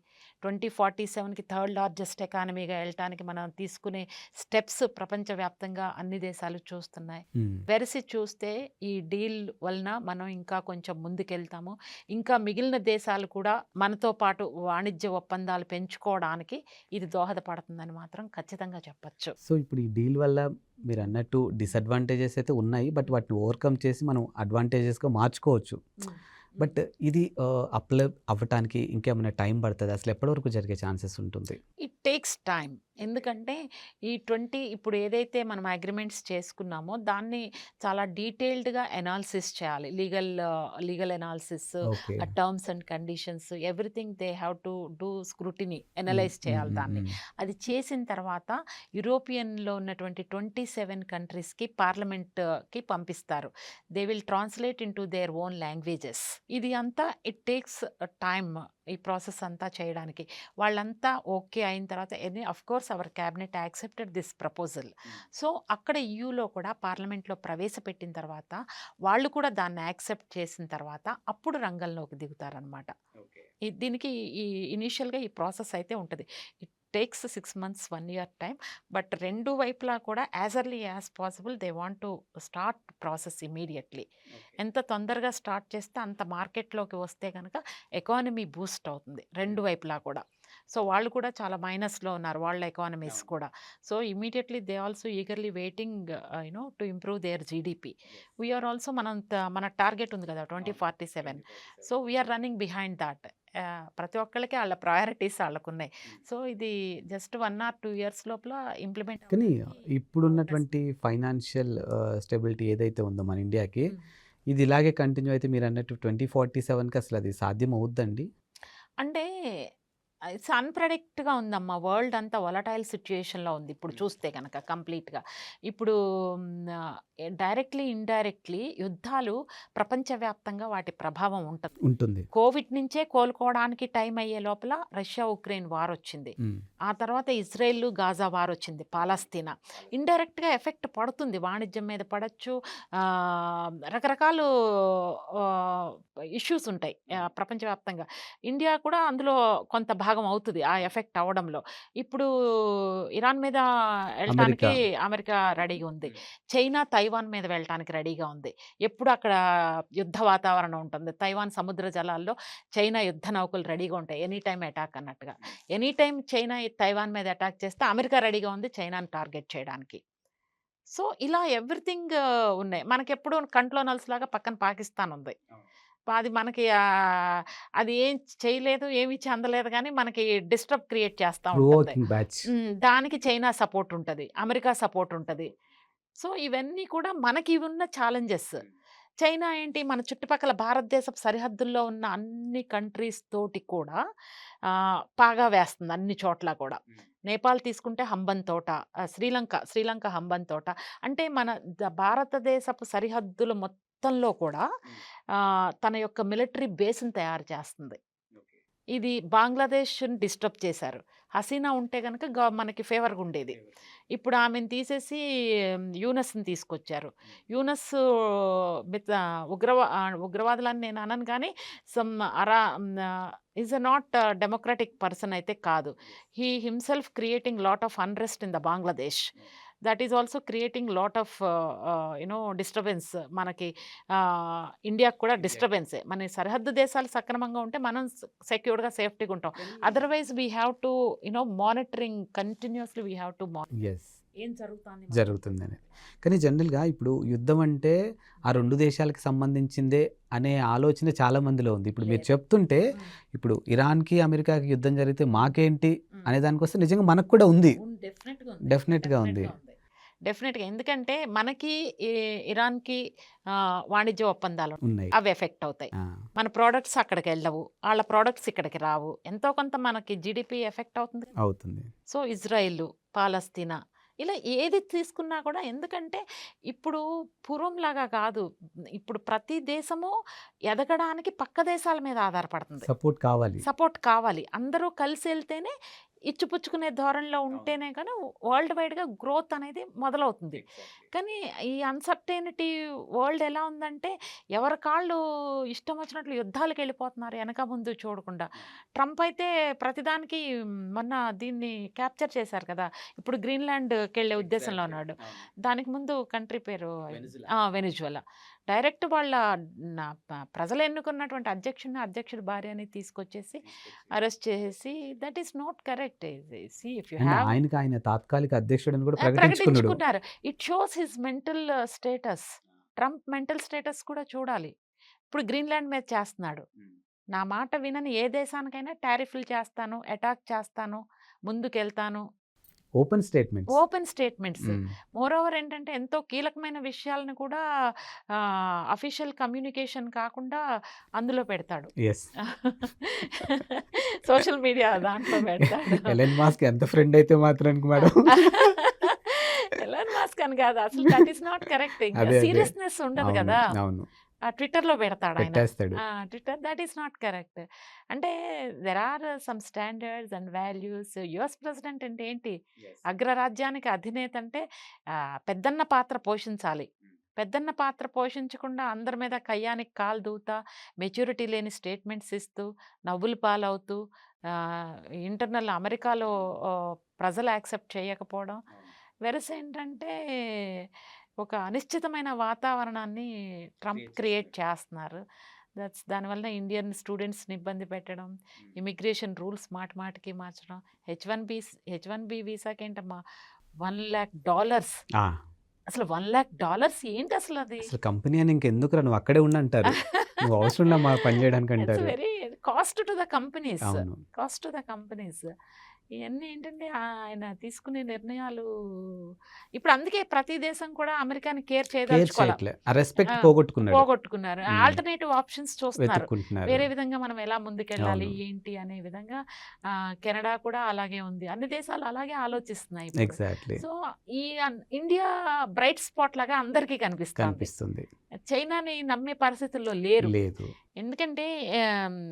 2047కి థర్డ్ లార్జెస్ట్ ఎకానమీగా వెళ్ళటానికి మనం తీసుకునే స్టెప్స్ ప్రపంచవ్యాప్తంగా అన్ని దేశాలు చూస్తున్నాయి. వెరసి చూస్తే ఈ డీల్ వలన మనం ఇంకా కొంచెం ముందుకెళ్తాము. ఇంకా మిగిలిన దేశాలు కూడా మనతో పాటు వాణిజ్య ఒప్పందాలు పెంచుకోవడానికి ఇది దోహదపడుతుందని మాత్రం ఖచ్చితంగా చెప్పచ్చు. సో ఇప్పుడు ఈ డీల్ వల్ల మీరు అన్నట్టు డిసడ్వాంటేజెస్ అయితే ఉన్నాయి, బట్ వాటిని ఓవర్కమ్ చేసి మనం అడ్వాంటేజెస్గా మార్చుకోవచ్చు. బట్ ఇది అప్లై అవ్వటానికి ఇంకేమైనా టైం పడుతుంది? అసలు ఎప్పటి వరకు జరిగే ఛాన్సెస్ ఉంటుంది? It takes time. ఎందుకంటే ఈ ఇప్పుడు ఏదైతే మనం అగ్రిమెంట్స్ చేసుకున్నామో దాన్ని చాలా డీటెయిల్డ్గా ఎనాలిసిస్ చేయాలి. Legal analysis, terms and conditions, everything they have to do scrutiny, analyse చేయాలి దాన్ని. అది చేసిన తర్వాత యూరోపియన్లో ఉన్నటువంటి 27 కంట్రీస్కి పార్లమెంట్కి పంపిస్తారు. They will translate in to their own languages. ఇది అంతా ఇట్ టేక్స్ టైమ్, ఈ ప్రాసెస్ అంతా చేయడానికి. వాళ్ళంతా ఓకే అయిన తర్వాత of course hour cabinet accepted this proposal. So అక్కడ EUలో కూడా పార్లమెంట్లో ప్రవేశపెట్టిన తర్వాత వాళ్ళు కూడా దాన్ని యాక్సెప్ట్ చేసిన తర్వాత అప్పుడు రంగంలోకి దిగుతారనమాట. దీనికి ఇనీషియల్గా ఈ ప్రాసెస్ అయితే ఉంటుంది. It takes 6 months, 1 year time. But రెండు వైపులా కూడా as early as possible they want to start process immediately. ఎంత తొందరగా స్టార్ట్ చేస్తే అంత మార్కెట్లోకి వస్తే కనుక ఎకానమీ బూస్ట్ అవుతుంది రెండు వైపులా కూడా. సో వాళ్ళు కూడా చాలా మైనస్లో ఉన్నారు, వాళ్ళ ఎకానమీస్ కూడా. So immediately they also eagerly waiting to improve their GDP. We're also మన టార్గెట్ ఉంది కదా 2047. So we're running behind that. ప్రతి ఒక్కళ్ళకి వాళ్ళ ప్రయారిటీస్ వాళ్ళకున్నాయి. సో ఇది జస్ట్ 1 or 2 years లోపల ఇంప్లిమెంట్. కానీ ఇప్పుడున్నటువంటి ఫైనాన్షియల్ స్టెబిలిటీ ఏదైతే ఉందో మన ఇండియాకి, ఇది ఇలాగే కంటిన్యూ అయితే మీరు అన్నట్టు 2047కి అసలు అది సాధ్యం అవుద్దండి? అంటే ఇట్స్ అన్ప్రెడిక్ట్గా ఉందమ్మా. వరల్డ్ అంతా వొలటైల్ సిచ్యుయేషన్లో ఉంది ఇప్పుడు చూస్తే కనుక కంప్లీట్గా. ఇప్పుడు డైరెక్ట్లీ ఇండైరెక్ట్లీ యుద్ధాలు ప్రపంచవ్యాప్తంగా వాటి ప్రభావం ఉంటుంది. కోవిడ్ నుంచే కోలుకోవడానికి టైం అయ్యే లోపల రష్యా ఉక్రెయిన్ వార్ వచ్చింది. ఆ తర్వాత ఇజ్రాయెల్ గాజా వార్ వచ్చింది, పాలస్తీనా. ఇండైరెక్ట్గా ఎఫెక్ట్ పడుతుంది, వాణిజ్యం మీద పడచ్చు, రకరకాల ఇష్యూస్ ఉంటాయి ప్రపంచవ్యాప్తంగా. ఇండియా కూడా అందులో కొంత భాగం అవుతుంది ఆ ఎఫెక్ట్ అవడంలో. ఇప్పుడు ఇరాన్ మీద వెళ్ళటానికి అమెరికా రెడీగా ఉంది, చైనా తైవాన్ మీద వెళ్ళటానికి రెడీగా ఉంది. ఎప్పుడు అక్కడ యుద్ధ వాతావరణం ఉంటుంది. తైవాన్ సముద్ర జలాల్లో చైనా యుద్ధ నౌకలు రెడీగా ఉంటాయి, ఎనీ టైం అటాక్ అన్నట్టుగా. ఎనీ టైం చైనా తైవాన్ మీద అటాక్ చేస్తే అమెరికా రెడీగా ఉంది చైనాని టార్గెట్ చేయడానికి. సో ఇలా ఎవ్రీథింగ్ ఉన్నాయి. మనకెప్పుడు కంట్లో నలుసులాగా పక్కన పాకిస్తాన్ ఉంది. అది మనకి అది ఏం చేయలేదు, ఏమి చెందలేదు, కానీ మనకి డిస్టర్బ్ క్రియేట్ చేస్తూ ఉంటుంది. దానికి చైనా సపోర్ట్ ఉంటుంది, అమెరికా సపోర్ట్ ఉంటుంది. సో ఇవన్నీ కూడా మనకి ఉన్న ఛాలెంజెస్. చైనా ఏంటి, మన చుట్టుపక్కల భారతదేశపు సరిహద్దుల్లో ఉన్న అన్ని కంట్రీస్ తోటి కూడా పాగా వేస్తుంది అన్ని చోట్ల కూడా. నేపాల్ తీసుకుంటే హంబన్ తోట, శ్రీలంక హంబన్ తోట. అంటే మన భారతదేశపు సరిహద్దుల మొత్తంలో కూడా తన యొక్క మిలిటరీ బేస్ని తయారు చేస్తుంది. ఇది బంగ్లాదేశ్ని డిస్టర్బ్ చేశారు. హసీనా ఉంటే కనుక మనకి ఫేవర్గా ఉండేది. ఇప్పుడు ఆమెను తీసేసి యూనస్ని తీసుకొచ్చారు. యూనస్ ఉగ్రవాదులని నేను అనను, కానీ some is a not democratic person అయితే కాదు. He himself creating lot of unrest in the Bangladesh. That is also creating lot of disturbance. మనకి ఇండియాకు కూడా డిస్టర్బెన్సే. మన సరిహద్దు దేశాలు సక్రమంగా ఉంటే మనం సెక్యూర్డ్గా సేఫ్టీగా ఉంటాం. Otherwise we have to monitoring continuously, we have to monitor ఏం జరుగుతుందని. కానీ జనరల్గా ఇప్పుడు యుద్ధం అంటే ఆ రెండు దేశాలకు సంబంధించిందే అనే ఆలోచన చాలా మందిలో ఉంది. ఇప్పుడు మీరు చెప్తుంటే ఇప్పుడు ఇరాన్కి అమెరికాకి యుద్ధం జరిగితే మాకేంటి అనే దానికోసం నిజంగా మనకు కూడా ఉంది, డెఫినెట్గా ఉంది. డెఫినెట్‌గా. ఎందుకంటే మనకి ఈ ఇరాన్‌కి వాణిజ్య ఒప్పందాలు ఉన్నాయి. అవి ఎఫెక్ట్ అవుతాయి. ఆ! మన ప్రొడక్ట్స్ అక్కడికెళ్ళవు. ఆళ్ళ ప్రొడక్ట్స్ ఇక్కడికి రావు. ఎంతో కొంత మనకి జీడీపీ ఎఫెక్ట్ అవుతుంది. అవుతుంది. సో, ఇజ్రాయిలు, పాలస్తీనా ఇలా ఏది తీసుకున్నా కూడా ఎందుకంటే ఇప్పుడు పూర్వంలాగా కాదు. ఇప్పుడు ప్రతి దేశము ఎదగడానికి పక్క దేశాల మీద ఆధారపడుతుంది. సపోర్ట్ కావాలి. సపోర్ట్ కావాలి. అందరూ కలిసెళ్తేనే ఇచ్చిపుచ్చుకునే ధోరణిలో ఉంటేనే కానీ వరల్డ్ వైడ్‌గా గ్రోత్ అనేది మొదలవుతుంది. కానీ ఈ అన్‌సర్టెనిటీ వరల్డ్ ఎలా ఉందంటే ఎవరి కాళ్ళు ఇష్టం వచ్చినట్లు యుద్ధాలకెళ్ళిపోతున్నారు ఎనక ముందు చూడకుండా. ట్రంప్ అయితే ప్రతిదానికి మొన్న దీన్ని క్యాప్చర్ చేశారు కదా! ఇప్పుడు గ్రీన్‌లాండ్‌కెళ్ళే ఉద్దేశంలో ఉన్నాడు. దానికి ముందు కంట్రీ పేరు వెనిజువలా. డైరెక్ట్ వాళ్ళ ప్రజలు ఎన్నుకున్నటువంటి అధ్యక్షుడి భార్యని తీసుకొచ్చేసి అరెస్ట్ చేసేసి that is not correct. See if you and have ఆయన తాత్కాలిక అధ్యక్షుడని కూడా ప్రకటించుకున్నాడు. ప్రకటించుకున్నారు. It shows his mental status. Trump mental status కూడా చూడాలి. ఇప్పుడు గ్రీన్లాండ్ మీద చేస్తున్నాడు. నా మాట వినని ఏ దేశానికైనా టారిఫ్లు చేస్తాను, అటాక్ చేస్తాను, ముందుకెళ్తాను. Open statements. Open statements. Moreover ఏంటంటే ఎంతో కీలకమైన విషయాలను కూడా అఫీషియల్ కమ్యూనికేషన్ కాకుండా అందులో పెడతాడు. యెస్. సోషల్ మీడియా దాంట్లో పెడతాడు. ఎలన్ మాస్క్ ఎంత ఫ్రెండ్ అయితే మాత్రానికి మేడం. ఎలాన్ మాస్క్ అని కాదు. అసలు దట్ ఈస్ నాట్ కరెక్ట్. ఇంకా అదే. సీరియస్‌నెస్ ఉండదు అవును. కదా! అవును. ట్విట్టర్‌లో పెడతాడు ఆయన. పెట్టేస్తాడు. Twitter that is not correct. అంటే there are some standards and values. US president అంటే ఏంటి? అగ్రరాజ్యానికి అధినేత అంటే పెద్దన్న పాత్ర పోషించాలి. పెద్దన్న పాత్ర పోషించకుండా అందరి మీద కయ్యానికి కాలు దూవుతా, మెచ్యూరిటీ లేని స్టేట్మెంట్స్ ఇస్తూ, నవ్వుల పాలవుతూ, ఇంటర్నల్ అమెరికాలో ప్రజలు యాక్సెప్ట్ చేయకపోవడం. వెరస్ ఏంటంటే ఒక అనిశ్చితమైన వాతావరణాన్ని ట్రంప్ క్రియేట్ చేస్తున్నారు. దానివల్ల ఇండియన్ స్టూడెంట్స్‌ని ఇబ్బంది పెట్టడం, ఇమిగ్రేషన్ రూల్స్ మాటికి మార్చడం. హెచ్-1బీ వీసాకేంటమ్మా $1,00,000 ఆ! అసలు $1,00,000 ఏంటి అసలది? అసలు కంపెనీ అని ఇంకెందుకురా నువ్వు అక్కడే ఉండు అంటారు. నువ్వు అవసరంలా మా పని చేయడానికి ఇట్స్ అంటారు. Very cost to the companies. అవును. Cost to the companies. ఇయన్నీ ఏంటంటే ఆయన తీసుకునే నిర్ణయాలు ఇప్పుడు అందుకే ప్రతి దేశం కూడా అమెరికాని కేర్ కేర్ చేయదలుచుకోల. చేయట్లే. ఆ రెస్పెక్ట్ ఆ! పోగొట్టుకున్నాడు. పోగొట్టుకున్నారు. ఆల్టర్‌నేటివ్ ఆప్షన్స్ చూస్తున్నారు. వెతుక్కుంటున్నారు. వేరే విధంగా మనం ఎలా ముందుకెళ్ళాలి, అవును. ఏంటి అనే విధంగా కెనడా కూడా అలాగే ఉంది. అన్ని దేశాలు అలాగే ఆలోచిస్తున్నాయి ఇప్పుడు. ఎగ్జాక్ట్‌లీ. సో, ఈ ఇండియా బ్రైట్ స్పాట్ లాగా అందరికీ కనిపిస్తోంది. కనిపిస్తుంది. చైనాని నమ్మే పరిస్థితుల్లో లేరు. లేదు. ఎందుకంటే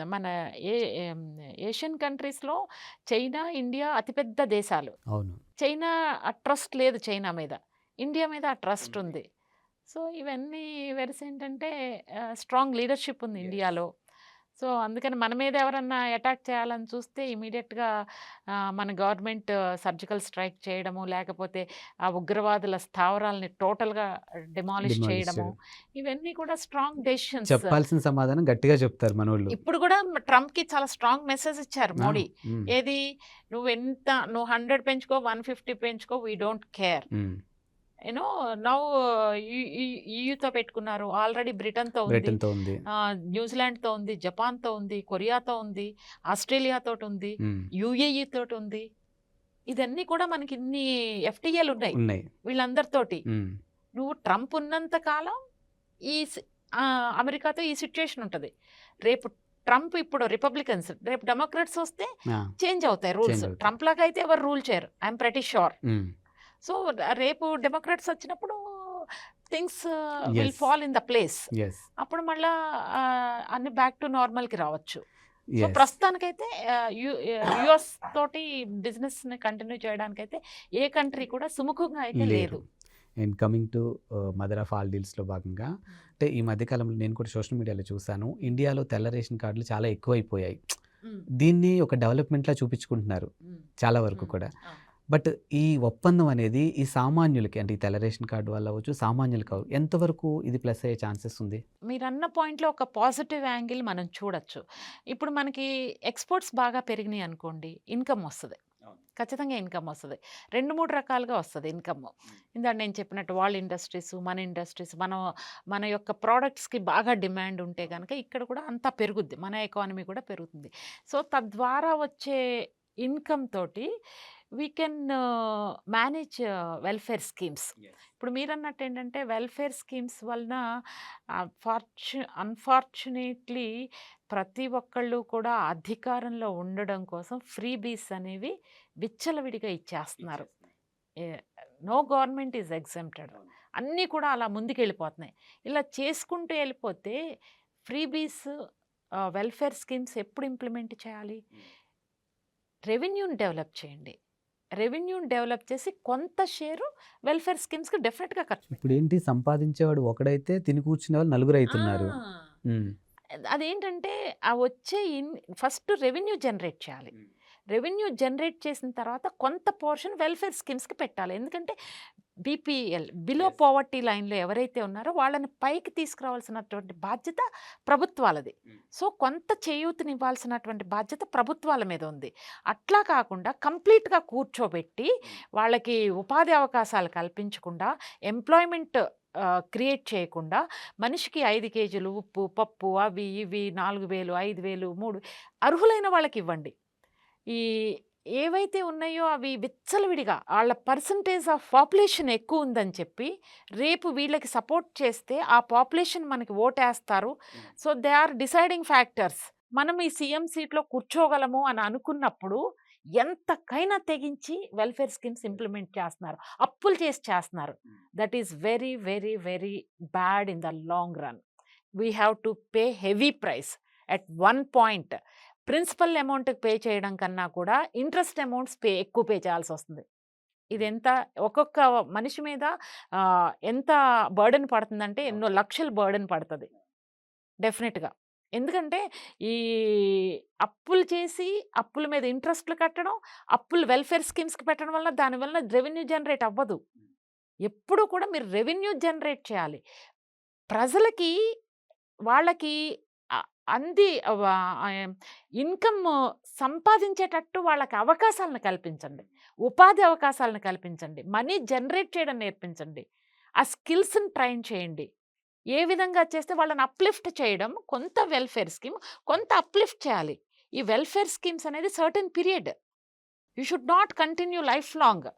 మన ఏషియన్ కంట్రీస్‌లో చైనా, ఇండియా అతిపెద్ద దేశాలు. అవును. చైనా ట్రస్ట్ లేదు చైనా మీద. ఇండియా మీద ఆ ట్రస్ట్ ఉంది. సో, ఇవన్నీ వెరసి ఏంటంటే స్ట్రాంగ్ లీడర్‌షిప్ ఉంది ఇండియాలో. సో, అందుకని మన మీద ఎవరన్నా అటాక్ చేయాలని చూస్తే ఇమ్మీడియేట్‌గా మన గవర్నమెంట్ సర్జికల్ స్ట్రైక్ చేయడము, లేకపోతే ఆ ఉగ్రవాదుల స్థావరాల్ని టోటల్‌గా డిమాలిష్ డిమాలిష్ చేయడము, చేయడం. ఇవన్నీ కూడా స్ట్రాంగ్ డెసిషన్స్. చెప్పాల్సిన సమాధానం గట్టిగా చెప్తారు మనోళ్ళు. ఇప్పుడు కూడా ట్రంప్‌కి చాలా స్ట్రాంగ్ మెసేజ్ ఇచ్చారు ఆ! మోడీ. హ్మ్. ఏది నువ్వు 100 పెంచుకో, 150 పెంచుకో, వి డోంట్ కేర్. హ్మ్. నౌ ఈయూతో పెట్టుకున్నారు. ఆల్రెడీ బ్రిటన్‌తో ఉంది. బ్రిటన్‌తో ఉంది. న్యూజిలాండ్‌తో ఉంది, జపాన్‌తో ఉంది, కొరియాతో ఉంది, ఆస్ట్రేలియాతోటి ఉంది, హ్మ్. యూఏఈ తోటి ఉంది. ఇదన్నీ కూడా మనకి ఇన్ని ఎఫ్‌టీఏలు ఉన్నాయి ఉన్నాయి. వీళ్ళందరితోటి. హ్మ్. నువ్వు ట్రంప్ ఉన్నంత కాలం ఈ అమెరికాతో ఈ సిట్యుయేషన్ ఉంటది. రేపు ట్రంప్ ఇప్పుడు రిపబ్లికన్స్, రేపు డెమోక్రాట్స్ వస్తే ఆ! చేంజ్ అవుతాయి రూల్స్. చేంజ్ అవుతాయి. ట్రంప్ లాగా అయితే ఎవరు రూల్ చేయరు. I'm pretty sure. హ్మ్. సో, రేపు డెమోక్రాట్స్ వచ్చినప్పుడు things will yes. Fall in the place. Yes. అప్పుడు మళ్ళా అన్ని బ్యాక్ టు నార్మల్‌కి రావచ్చు. So, yes. ప్రస్తుతానికైతే యూఎస్ తోటి బిజినెస్‌ని కంటిన్యూ చేయడానికైతే ఏ కంట్రీ కూడా సుముఖంగా అయితే లేరు. లేదు. And coming to mother of all డీల్స్‌లో భాగంగా అంటే ఈ మధ్య కాలంలో నేను కూడా సోషల్ మీడియాలో చూసాను. ఇండియాలో తెల్ల రేషన్ కార్డులు చాలా ఎక్కువైపోయాయి. దీన్ని ఒక డెవలప్‌మెంట్‌లా చూపించుకుంటున్నారు చాలా వరకు కూడా. బట్ ఈ ఒప్పందం అనేది ఈ సామాన్యులకి అంటే ఈ తెల్ల రేషన్ కార్డు వల్ల అవ్వచ్చు, సామాన్యులకు ఎంతవరకు ఇది ప్లస్ అయ్యే ఛాన్సెస్ ఉంది? మీరన్న పాయింట్‌లో ఒక పాజిటివ్ యాంగిల్ మనం చూడొచ్చు. ఇప్పుడు మనకి ఎక్స్‌పోర్ట్స్ బాగా పెరిగినాయి అనుకోండి, ఇన్‌కమ్ వస్తది. ఖచ్చితంగా ఇన్‌కమ్ వస్తది. 2, 3 రకాలుగా వస్తది ఇన్‌కమ్. ఇందాక నేను చెప్పినట్టు వాళ్ళ ఇండస్ట్రీస్, మన ఇండస్ట్రీస్, మన యొక్క ప్రొడక్ట్స్‌కి బాగా డిమాండ్ ఉంటే గనక ఇక్కడ కూడా అంతా పెరుగుద్ది. మన ఎకానమీ కూడా పెరుగుతుంది. సో, తద్వారా వచ్చే ఇన్కమ్ తోటి we can manage welfare schemes. ఇప్పుడు మీరన్నట్టు ఏంటంటే వెల్ఫేర్ స్కీమ్స్ వలన అన్ఫార్చునేట్లీ ప్రతి ఒక్కళ్ళు కూడా అధికారంలో ఉండడం కోసం ఫ్రీ బీస్ అనేవి విచ్చలవిడిగా ఇచ్చేస్తున్నారు. No government is exempted. అన్నీ కూడా అలా ముందుకెళ్ళిపోతున్నాయి. ఇలా చేసుకుంటూ వెళ్ళిపోతే ఫ్రీ బీస్ వెల్ఫేర్ స్కీమ్స్ ఎప్పుడు ఇంప్లిమెంట్ చేయాలి? రెవెన్యూని డెవలప్ చేయండి. రెవెన్యూని డెవలప్ చేసి కొంత షేరు వెల్ఫేర్ స్కీమ్స్కి డెఫినెట్గా ఖర్చు ఇప్పుడు ఏంటి, సంపాదించేవాడు ఒకడైతే తిని కూర్చునే వాళ్ళు నలుగురు అవుతున్నారు. అదేంటంటే ఆ వచ్చే ఫస్ట్ రెవెన్యూ జనరేట్ చేయాలి. రెవెన్యూ జనరేట్ చేసిన తర్వాత కొంత పోర్షన్ వెల్ఫేర్ స్కీమ్స్కి పెట్టాలి. ఎందుకంటే బీపీఎల్ బిలో పోవర్టీ లైన్లో ఎవరైతే ఉన్నారో వాళ్ళని పైకి తీసుకురావాల్సినటువంటి బాధ్యత ప్రభుత్వాలది. సో కొంత చేయూతనివ్వాల్సినటువంటి బాధ్యత ప్రభుత్వాల మీద ఉంది. అట్లా కాకుండా కంప్లీట్గా కూర్చోబెట్టి వాళ్ళకి ఉపాధి అవకాశాలు కల్పించకుండా, ఎంప్లాయ్మెంట్ క్రియేట్ చేయకుండా, మనిషికి 5 కేజీలు ఉప్పు పప్పు అవి ఇవి 4,000 5,000 3 అర్హులైన వాళ్ళకి ఇవ్వండి. ఈ ఏవైతే ఉన్నాయో అవి విచ్చలవిడిగా వాళ్ళ పర్సంటేజ్ ఆఫ్ పాపులేషన్ ఎక్కువ ఉందని చెప్పి రేపు వీళ్ళకి సపోర్ట్ చేస్తే ఆ పాపులేషన్ మనకి ఓటేస్తారు. So they are deciding factors. మనం ఈ సీఎం సీట్లో కూర్చోగలము అని అనుకున్నప్పుడు ఎంతకైనా తెగించి వెల్ఫేర్ స్కీమ్స్ ఇంప్లిమెంట్ చేస్తున్నారు, అప్పులు చేసి చేస్తున్నారు. That is very very very bad in the long run. We have to pay heavy price at one point. Principal అమౌంట్కి పే చేయడం కన్నా కూడా ఇంట్రెస్ట్ అమౌంట్స్ ఎక్కువ పే చేయాల్సి వస్తుంది. ఇది ఎంత ఒక్కొక్క మనిషి మీద ఎంత బర్డెన్ పడుతుందంటే ఎన్నో లక్షల బర్డెన్ పడుతుంది డెఫినెట్గా. ఎందుకంటే ఈ అప్పులు చేసి అప్పుల మీద ఇంట్రెస్ట్లు కట్టడం, అప్పులు వెల్ఫేర్ స్కీమ్స్కి పెట్టడం వల్ల దానివల్ల రెవెన్యూ జనరేట్ అవ్వదు. ఎప్పుడు కూడా మీరు రెవెన్యూ జనరేట్ చేయాలి. ప్రజలకి వాళ్ళకి ఇన్కమ్ సంపాదించేటట్టు వాళ్ళకి అవకాశాలను కల్పించండి, ఉపాధి అవకాశాలను కల్పించండి, మనీ జనరేట్ చేయడం నేర్పించండి, ఆ స్కిల్స్ని ట్రైన్ చేయండి. ఏ విధంగా చేస్తే వాళ్ళని అప్లిఫ్ట్ చేయడం, కొంత వెల్ఫేర్ స్కీమ్ కొంత అప్లిఫ్ట్ చేయాలి. ఈ వెల్ఫేర్ స్కీమ్స్ అనేది certain period. You should not continue life long.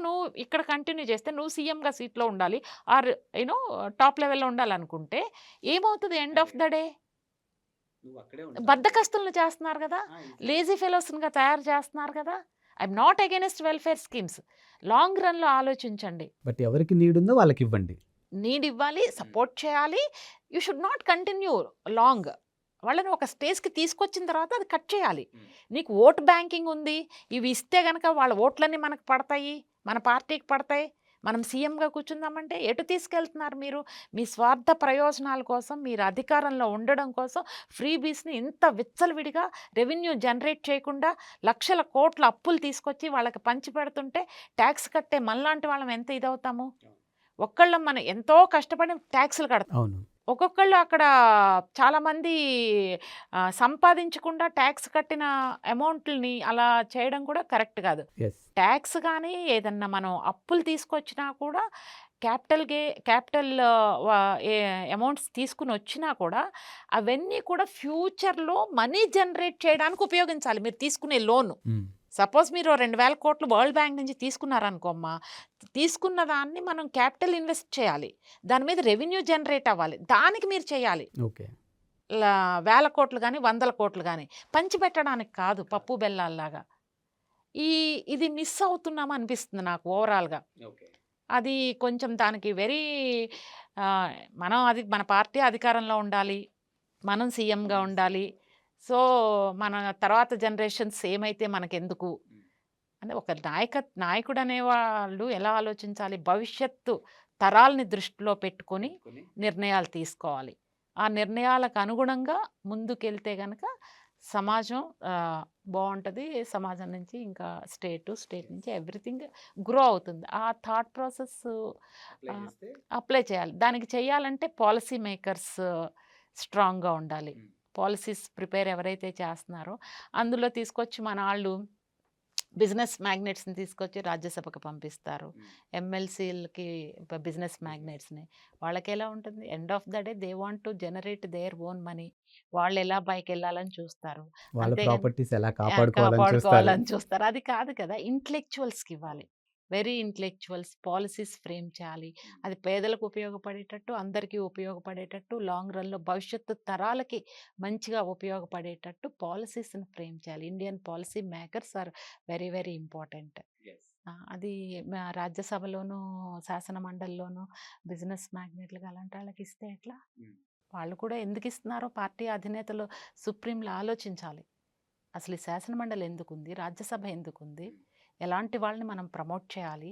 నువ్వు ఇక్కడ కంటిన్యూ చేస్తే నువ్వు సీఎంగా సీట్లో ఉండాలి ఆర్ టాప్ లెవెల్లో ఉండాలనుకుంటే ఏమవుతుంది? ఎండ్ ఆఫ్ ద డే బద్దకస్తులను చేస్తున్నారు కదా, లేజీ ఫెలోస్గా తయారు చేస్తున్నారు కదా. I'm not against welfare schemes. Long రన్లో ఆలోచించండి. బట్ ఎవరికి నీడ్ ఉందో వాళ్ళకి ఇవ్వండి. నీడ్ ఇవ్వాలి, సపోర్ట్ చేయాలి. You should not continue long. వాళ్ళని ఒక స్టేజ్కి తీసుకొచ్చిన తర్వాత అది కట్ చేయాలి. నీకు ఓట్ బ్యాంకింగ్ ఉంది, ఇవి ఇస్తే కనుక వాళ్ళ ఓట్లన్నీ మనకు పడతాయి, మన పార్టీకి పడతాయి, మనం సీఎంగా కూర్చుందామంటే ఎటు తీసుకెళ్తున్నారు మీరు? మీ స్వార్థ ప్రయోజనాల కోసం, మీరు అధికారంలో ఉండడం కోసం ఫ్రీ బీస్ని ఇంత విచ్చలవిడిగా రెవెన్యూ జనరేట్ చేయకుండా లక్షల కోట్ల అప్పులు తీసుకొచ్చి వాళ్ళకి పంచి పెడుతుంటే ట్యాక్స్ కట్టే మనలాంటి వాళ్ళం ఎంత ఇదవుతాము? ఒక్కళ్ళం మనం ఎంతో కష్టపడి ట్యాక్సులు కడతాం. ఒక్కొక్కళ్ళు అక్కడ చాలామంది సంపాదించకుండా ట్యాక్స్ కట్టిన అమౌంట్ని అలా చేయడం కూడా కరెక్ట్ కాదు. ట్యాక్స్ కానీ ఏదన్నా మనం అప్పులు తీసుకొచ్చినా కూడా క్యాపిటల్ అమౌంట్స్ తీసుకుని వచ్చినా కూడా అవన్నీ కూడా ఫ్యూచర్లో మనీ జనరేట్ చేయడానికి ఉపయోగించాలి. మీరు తీసుకునే లోను, సపోజ్ మీరు 2,000 కోట్లు వరల్డ్ బ్యాంక్ నుంచి తీసుకున్నారనుకోమ్మా, తీసుకున్న దాన్ని మనం క్యాపిటల్ ఇన్వెస్ట్ చేయాలి, దాని మీద రెవెన్యూ జనరేట్ అవ్వాలి, దానికి మీరు చేయాలి. 1,000 కోట్లు కానీ 100 కోట్లు కానీ పంచిపెట్టడానికి కాదు, పప్పు బెల్లాల్లాగా. ఇది మిస్ అవుతున్నామా అనిపిస్తుంది నాకు ఓవరాల్గా. అది కొంచెం దానికి మన పార్టీ అధికారంలో ఉండాలి, మనం సీఎంగా ఉండాలి. సో మన తర్వాత జనరేషన్స్ ఏమైతే మనకెందుకు అంటే ఒక నాయకుడు అనేవాళ్ళు ఎలా ఆలోచించాలి? భవిష్యత్తు తరాలని దృష్టిలో పెట్టుకొని నిర్ణయాలు తీసుకోవాలి. ఆ నిర్ణయాలకు అనుగుణంగా ముందుకెళ్తే కనుక సమాజం బాగుంటుంది. సమాజం నుంచి ఇంకా స్టేట్ నుంచి ఎవ్రీథింగ్ గ్రో అవుతుంది. ఆ థాట్ ప్రాసెస్ అప్లై చేయాలి. దానికి చేయాలంటే పాలసీ మేకర్స్ స్ట్రాంగ్గా ఉండాలి. పాలసీస్ ప్రిపేర్ ఎవరైతే చేస్తున్నారో అందులో తీసుకొచ్చి మన వాళ్ళు బిజినెస్ మ్యాగ్నెట్స్ని తీసుకొచ్చి రాజ్యసభకు పంపిస్తారు. ఎమ్మెల్సీలకి బిజినెస్ మ్యాగ్నెట్స్ని. వాళ్ళకి ఎలా ఉంటుంది, end of the day they want to generate their own money. వాళ్ళు ఎలా పైకి వెళ్ళాలని చూస్తారు, వాళ్ళ అంతేగాని ప్రాపర్టీస్ ఎలా కాపాడుకోవాలని చూస్తారు. కాపాడుకోవాలని చూస్తారు. అది కాదు కదా, ఇంటలెక్చువల్స్కి ఇవ్వాలి. వెరీ ఇంటలెక్చువల్స్ పాలసీస్ ఫ్రేమ్ చేయాలి. అది పేదలకు ఉపయోగపడేటట్టు, అందరికీ ఉపయోగపడేటట్టు, లాంగ్ రన్లో భవిష్యత్తు తరాలకి మంచిగా ఉపయోగపడేటట్టు పాలసీస్ని ఫ్రేమ్ చేయాలి. Indian policy makers are very very important. అది రాజ్యసభలోను శాసన మండలిలోను బిజినెస్ మ్యాగ్నెట్లుగా అలాంటి వాళ్ళకి ఇస్తే ఎట్లా? వాళ్ళు కూడా ఎందుకు ఇస్తున్నారో పార్టీ అధినేతలు సుప్రీంలో ఆలోచించాలి. అసలు ఈ శాసన మండలి ఎందుకుంది, రాజ్యసభ ఎందుకుంది, ఎలాంటి వాళ్ళని మనం ప్రమోట్ చేయాలి,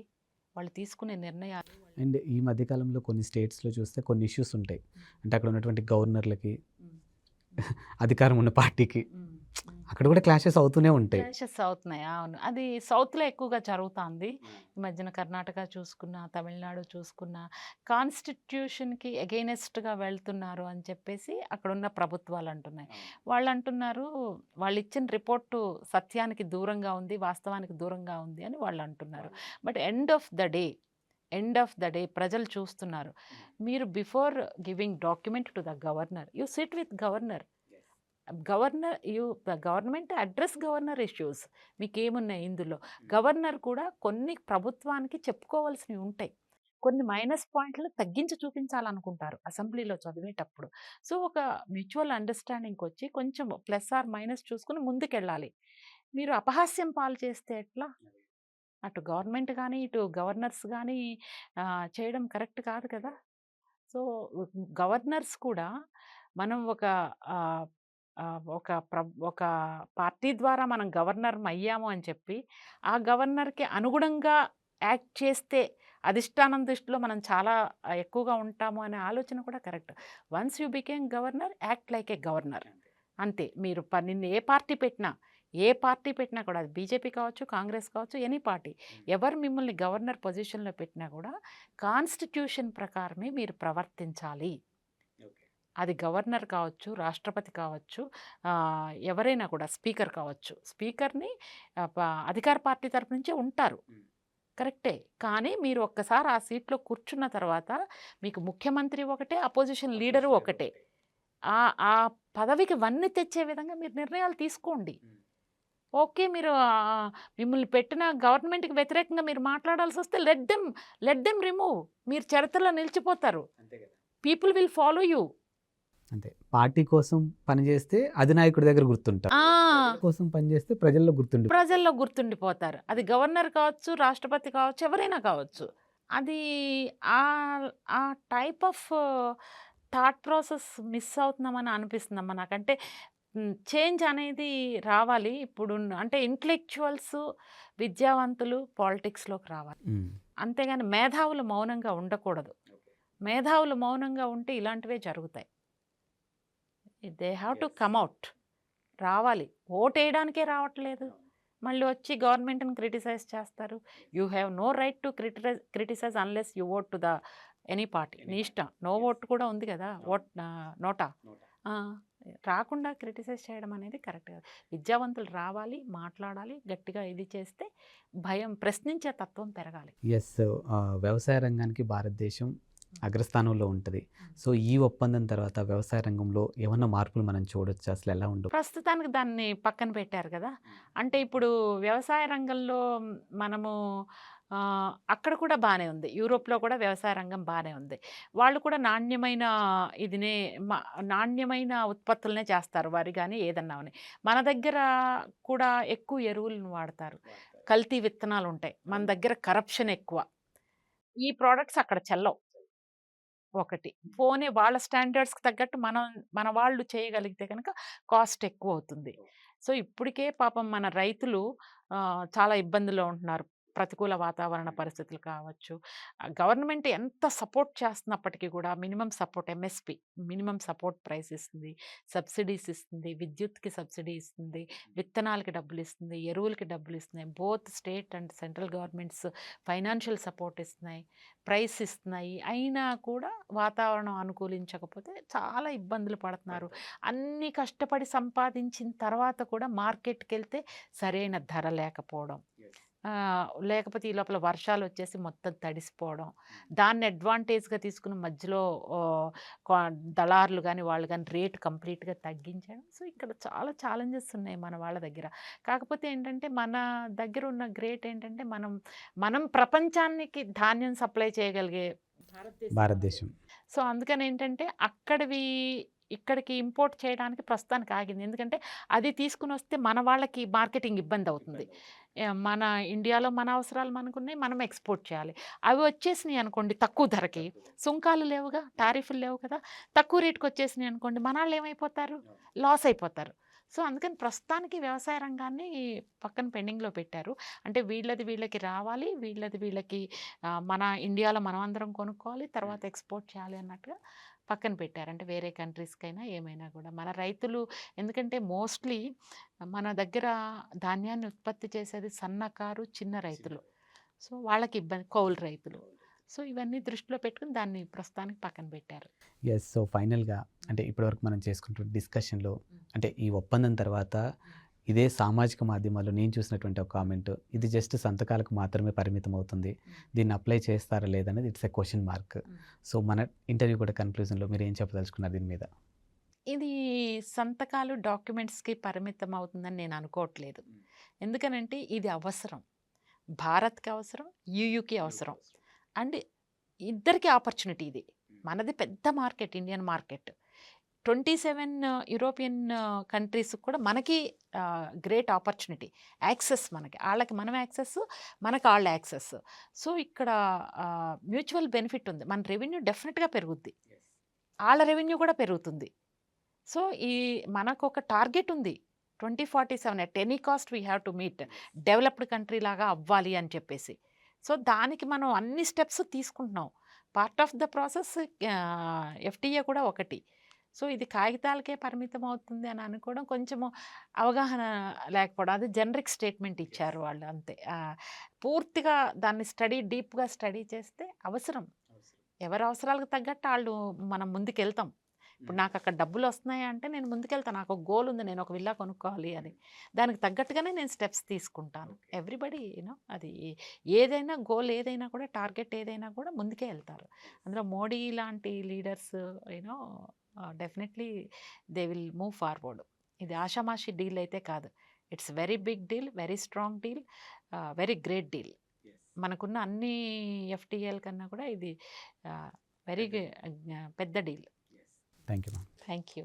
వాళ్ళు తీసుకునే నిర్ణయాలు. అండ్ ఈ మధ్య కాలంలో కొన్ని స్టేట్స్‌లో చూస్తే కొన్ని ఇష్యూస్ ఉంటాయి. అంటే అక్కడ ఉన్నటువంటి గవర్నర్‌లకి, అధికారం ఉన్న పార్టీకి అక్కడ కూడా క్లాషెస్ అవుతూనే ఉంటాయి. క్లాషెస్ అవుతున్నాయి. అవును, అది సౌత్లో ఎక్కువగా జరుగుతుంది. ఈ మధ్యన కర్ణాటక చూసుకున్నా, తమిళనాడు చూసుకున్నా, కాన్స్టిట్యూషన్కి ఎగెయినెస్ట్గా వెళ్తున్నారు అని చెప్పేసి అక్కడున్న ప్రభుత్వాలు అంటున్నాయి. వాళ్ళు అంటున్నారు, వాళ్ళు ఇచ్చిన రిపోర్టు సత్యానికి దూరంగా ఉంది, వాస్తవానికి దూరంగా ఉంది అని వాళ్ళు అంటున్నారు. But end of the day ప్రజలు చూస్తున్నారు. మీరు before giving document to the governor, you sit with governor. Government address governor issues. మీకేమున్నాయి ఇందులో? గవర్నర్ కూడా కొన్ని ప్రభుత్వానికి చెప్పుకోవాల్సినవి ఉంటాయి. కొన్ని మైనస్ పాయింట్లు తగ్గించి చూపించాలనుకుంటారు అసెంబ్లీలో చదివేటప్పుడు. సో ఒక మ్యూచువల్ అండర్స్టాండింగ్కి వచ్చి కొంచెం ప్లస్ ఆర్ మైనస్ చూసుకుని ముందుకెళ్ళాలి. మీరు అపహాస్యం పాలు చేస్తే ఎట్లా? అటు గవర్నమెంట్ కానీ, ఇటు గవర్నర్స్ కానీ చేయడం కరెక్ట్ కాదు కదా. సో గవర్నర్స్ కూడా మనం ఒక పార్టీ ద్వారా మనం గవర్నర్ అయ్యాము అని చెప్పి ఆ గవర్నర్కి అనుగుణంగా యాక్ట్ చేస్తే అధిష్టానం దృష్టిలో మనం చాలా ఎక్కువగా ఉంటాము అనే ఆలోచన కూడా correct. Once you became governor, act like A governor. అంతే. మీరు నిన్ను ఏ పార్టీ పెట్టినా కూడా, అది బీజేపీ కావచ్చు, కాంగ్రెస్ కావచ్చు, ఎనీ పార్టీ, ఎవరు మిమ్మల్ని గవర్నర్ పొజిషన్లో పెట్టినా కూడా కాన్స్టిట్యూషన్ ప్రకారమే మీరు ప్రవర్తించాలి. అది గవర్నర్ కావచ్చు, రాష్ట్రపతి కావచ్చు, ఎవరైనా కూడా, స్పీకర్ కావచ్చు. స్పీకర్ని అధికార పార్టీ తరపు నుంచే ఉంటారు, కరెక్టే. కానీ మీరు ఒక్కసారి ఆ సీట్లో కూర్చున్న తర్వాత మీకు ముఖ్యమంత్రి ఒకటే, అపోజిషన్ లీడరు ఒకటే. ఆ పదవికి వన్నె తెచ్చే విధంగా మీరు నిర్ణయాలు తీసుకోండి. ఓకే, మీరు మిమ్మల్ని పెట్టిన గవర్నమెంట్కి వ్యతిరేకంగా మీరు మాట్లాడాల్సి వస్తే లెట్ దెమ్ రిమూవ్. మీరు చరిత్రలో నిలిచిపోతారు. People will follow you. అంతే. పార్టీ కోసం పనిచేస్తే అధినాయకుడి దగ్గర గుర్తుంటారు, కోసం పనిచేస్తే ప్రజల్లో గుర్తుండిపోతారు. అది గవర్నర్ కావచ్చు, రాష్ట్రపతి కావచ్చు, ఎవరైనా కావచ్చు. అది ఆ type of thought process miss అవుతున్నామని అనిపిస్తుందమ్మా నాకంటే. చేంజ్ అనేది రావాలి ఇప్పుడు. అంటే ఇంటలెక్చువల్స్, విద్యావంతులు పాలిటిక్స్లోకి రావాలి. అంతేగాని మేధావులు మౌనంగా ఉండకూడదు. మేధావులు మౌనంగా ఉంటే ఇలాంటివే జరుగుతాయి. దే హ్యావ్ టు కమ్అట్, రావాలి. ఓటేయడానికే రావట్లేదు, మళ్ళీ వచ్చి గవర్నమెంట్ని క్రిటిసైజ్ చేస్తారు. You have no right to criticize unless you vote to the any party. నీ ఇష్టం. నో ఓట్ కూడా ఉంది కదా, నోటా. రాకుండా క్రిటిసైజ్ చేయడం అనేది కరెక్ట్ కాదు. విద్యావంతులు రావాలి, మాట్లాడాలి, గట్టిగా ఇది చేస్తే ప్రశ్నించే తత్వం పెరగాలి. ఎస్. వ్యవసాయ రంగానికి భారతదేశం అగ్రస్థానంలో ఉంటుంది. సో ఈ ఒప్పందం తర్వాత వ్యవసాయ రంగంలో ఏమన్నా మార్పులు మనం చూడొచ్చు, అసలు ఎలా ఉండవు? ప్రస్తుతానికి దాన్ని పక్కన పెట్టారు కదా. అంటే ఇప్పుడు వ్యవసాయ రంగంలో మనము అక్కడ కూడా బాగానే ఉంది. యూరోప్లో కూడా వ్యవసాయ రంగం బాగానే ఉంది. వాళ్ళు కూడా నాణ్యమైన ఉత్పత్తులనే చేస్తారు, వరి కానీ ఏదన్నా అని. మన దగ్గర కూడా ఎక్కువ ఎరువులను వాడతారు, కల్తీ విత్తనాలు ఉంటాయి. మన దగ్గర కరప్షన్ ఎక్కువ. ఈ ప్రోడక్ట్స్ అక్కడ చెల్లవు. ఒకటి పోనీ వాళ్ళ స్టాండర్డ్స్కి తగ్గట్టు మన వాళ్ళు చేయగలిగితే కనుక కాస్ట్ ఎక్కువ అవుతుంది. సో ఇప్పటికే పాపం మన రైతులు చాలా ఇబ్బందుల్లో ఉంటున్నారు. ప్రతికూల వాతావరణ పరిస్థితులు కావచ్చు, గవర్నమెంట్ ఎంత సపోర్ట్ చేస్తున్నప్పటికీ కూడా minimum support, MSP minimum support price ఇస్తుంది, సబ్సిడీస్ ఇస్తుంది, విద్యుత్కి సబ్సిడీ ఇస్తుంది, విత్తనాలకి డబ్బులు ఇస్తుంది, ఎరువులకి డబ్బులు ఇస్తున్నాయి. Both state and central governments financial support ఇస్తున్నాయి, ప్రైస్ ఇస్తున్నాయి. అయినా కూడా వాతావరణం అనుకూలించకపోతే చాలా ఇబ్బందులు పడుతున్నారు. అన్ని కష్టపడి సంపాదించిన తర్వాత కూడా మార్కెట్కి వెళ్తే సరైన ధర లేకపోవడం, లేకపోతే ఈ లోపల వర్షాలు వచ్చేసి మొత్తం తడిసిపోవడం. దాన్ని అడ్వాంటేజ్‌గా తీసుకుని మధ్యలో ఆహ్, కా దళారులు గాని, వాళ్ళు గాని రేట్ కంప్లీట్‌గా తగ్గించడం. సో, ఇక్కడ చాలా ఛాలెంజెస్ ఉన్నాయి మన వాళ్ళ దగ్గర. కాకపోతే ఏంటంటే, మన దగ్గర ఉన్న గ్రేట్ ఏంటంటే, మనం ప్రపంచానికి ధాన్యం సప్లై చేయగలిగే భారతదేశం మనది. భారతదేశం. సో, అందుకనేంటంటే అక్కడివి ఇక్కడికి ఇంపోర్ట్ చేయడానికి ప్రస్తుతానికి ఆగింది. ఎందుకంటే అది తీసుకొనొస్తే మన వాళ్ళకి మార్కెటింగ్ ఇబ్బందవుతుంది. మన ఇండియాలో మన అవసరాలు మనకున్నాయి. మనం ఎక్స్‌పోర్ట్ చేయాలి. అవి వచ్చేసినాయి అనుకోండి తక్కువ ధరకి, సుంకాలు లేవుగా, టారిఫ్‌లు లేవు కదా! తక్కువ రేట్‌కొచ్చేసినాయి అనుకోండి మనాళ్ళేమైపోతారు? లాస్ అయిపోతారు. సో, అందుకని ప్రస్తుతానికి వ్యవసాయ రంగాన్ని పక్కన పెండింగ్‌లో పెట్టారు. అంటే వీళ్ళది వీళ్ళకి రావాలి. వీళ్ళది వీళ్ళకి మన ఇండియాలో మనమందరం కొనుక్కోవాలి. తర్వాత ఎక్స్‌పోర్ట్ చేయాలి అన్నట్టుగా పక్కన పెట్టారు. అంటే వేరే కంట్రీస్‌కైనా ఏమైనా గూడా. మన రైతులు ఎందుకంటే మోస్ట్‌లీ మన దగ్గర ధాన్యాన్ని ఉత్పత్తి చేసేది సన్నకారు, చిన్న రైతులు. సో, వాళ్ళకి ఇబ్బంది కౌలు రైతులు. సో, ఇవన్నీ దృష్టిలో పెట్టుకొని దాన్ని ప్రస్తుతానికి పక్కన పెట్టారు. యెస్. సో, ఫైనల్‌గా అంటే ఇప్పటివరకు మనం చేసుకుంటున్న డిస్కషన్‌లో అంటే ఈ ఒప్పందం తర్వాత ఇదే సామాజిక మాధ్యమాల్లో నేను చూసినటువంటి ఒక కామెంట్, ఇది జస్ట్ సంతకాలకు మాత్రమే పరిమితం అవుతుంది. దీన్ని అప్లై చేస్తారా లేదనేది it's a question mark. So, మన ఇంటర్వ్యూ కూడా కన్క్లూజన్‌లో మీరేం చెప్పదలుచుకున్నారు దీని మీద? ఇది సంతకాలు, డాక్యుమెంట్స్‌కి పరిమితం అవుతుందని నేను అనుకోవట్లేదు. ఎందుకనంటే ఇది అవసరం. భారత్‌కి అవసరం, యూయూకి అవసరం. అండ్ ఇద్దరికీ ఆపర్చునిటీ ఇది. మనది పెద్ద మార్కెట్ ఇండియన్ మార్కెట్. 27 యూరోపియన్ కంట్రీస్‌కి కూడా మనకి గ్రేట్ ఆపర్చునిటీ. యాక్సెస్ మనకి. ఆళ్ళకి మనం యాక్సెస్, మనకు ఆళ్ళ యాక్సెస్. సో, ఇక్కడ మ్యూచువల్ బెనిఫిట్ ఉంది. మన రెవెన్యూ డెఫినిట్‌గా పెరుగుద్ది. ఆళ్ళ రెవెన్యూ కూడా పెరుగుతుంది. సో, మనకొక టార్గెట్ ఉంది. 2047 at any cost we have to meet. Developed country లాగా అవ్వాలి అని చెప్పేసి. సో, దానికి మనం అన్ని స్టెప్స్ తీసుకుంటున్నాం. Part of the process FTA కూడా ఒకటి. సో, ఇది కాగితాలకే పరిమితం అవుతుంది అని అనుకోవడం కొంచెము అవగాహన లేకపోవడం. అది జనరిక్ స్టేట్మెంట్ ఇచ్చారు వాళ్ళు అంతే. పూర్తిగా దాన్ని డీప్‌గా స్టడీ చేస్తే అవసరం. ఎవరి అవసరాలకు తగ్గట్టు మనం ముందుకెళ్తాం. ఇప్పుడు నాకు అక్కడ డబ్బులొస్తున్నాయి అంటే నేను ముందుకెళ్తాను. నాకు ఒక గోల్ ఉంది. నేను ఒక విల్లా కొనుక్కోవాలి అని. దానికి తగ్గట్టుగానే నేను స్టెప్స్ తీసుకుంటాను. ఎవ్రీబడీ అది ఏదైనా గోల్ ఏదైనా కూడా టార్గెట్ ఏదైనా కూడా ముందుకే ఎళ్తారు. అందులో మోడీ లాంటి leaders you know definitely they will move forward. ఇది ఆషామాషీ డీల్ అయితే కాదు. It's very big deal, very strong deal, very great deal. మనకున్న అన్ని ఎఫ్‌టీఏల కన్నా కూడా ఇది వెరీ పెద్ద deal. Thank you ma'am. Thank you.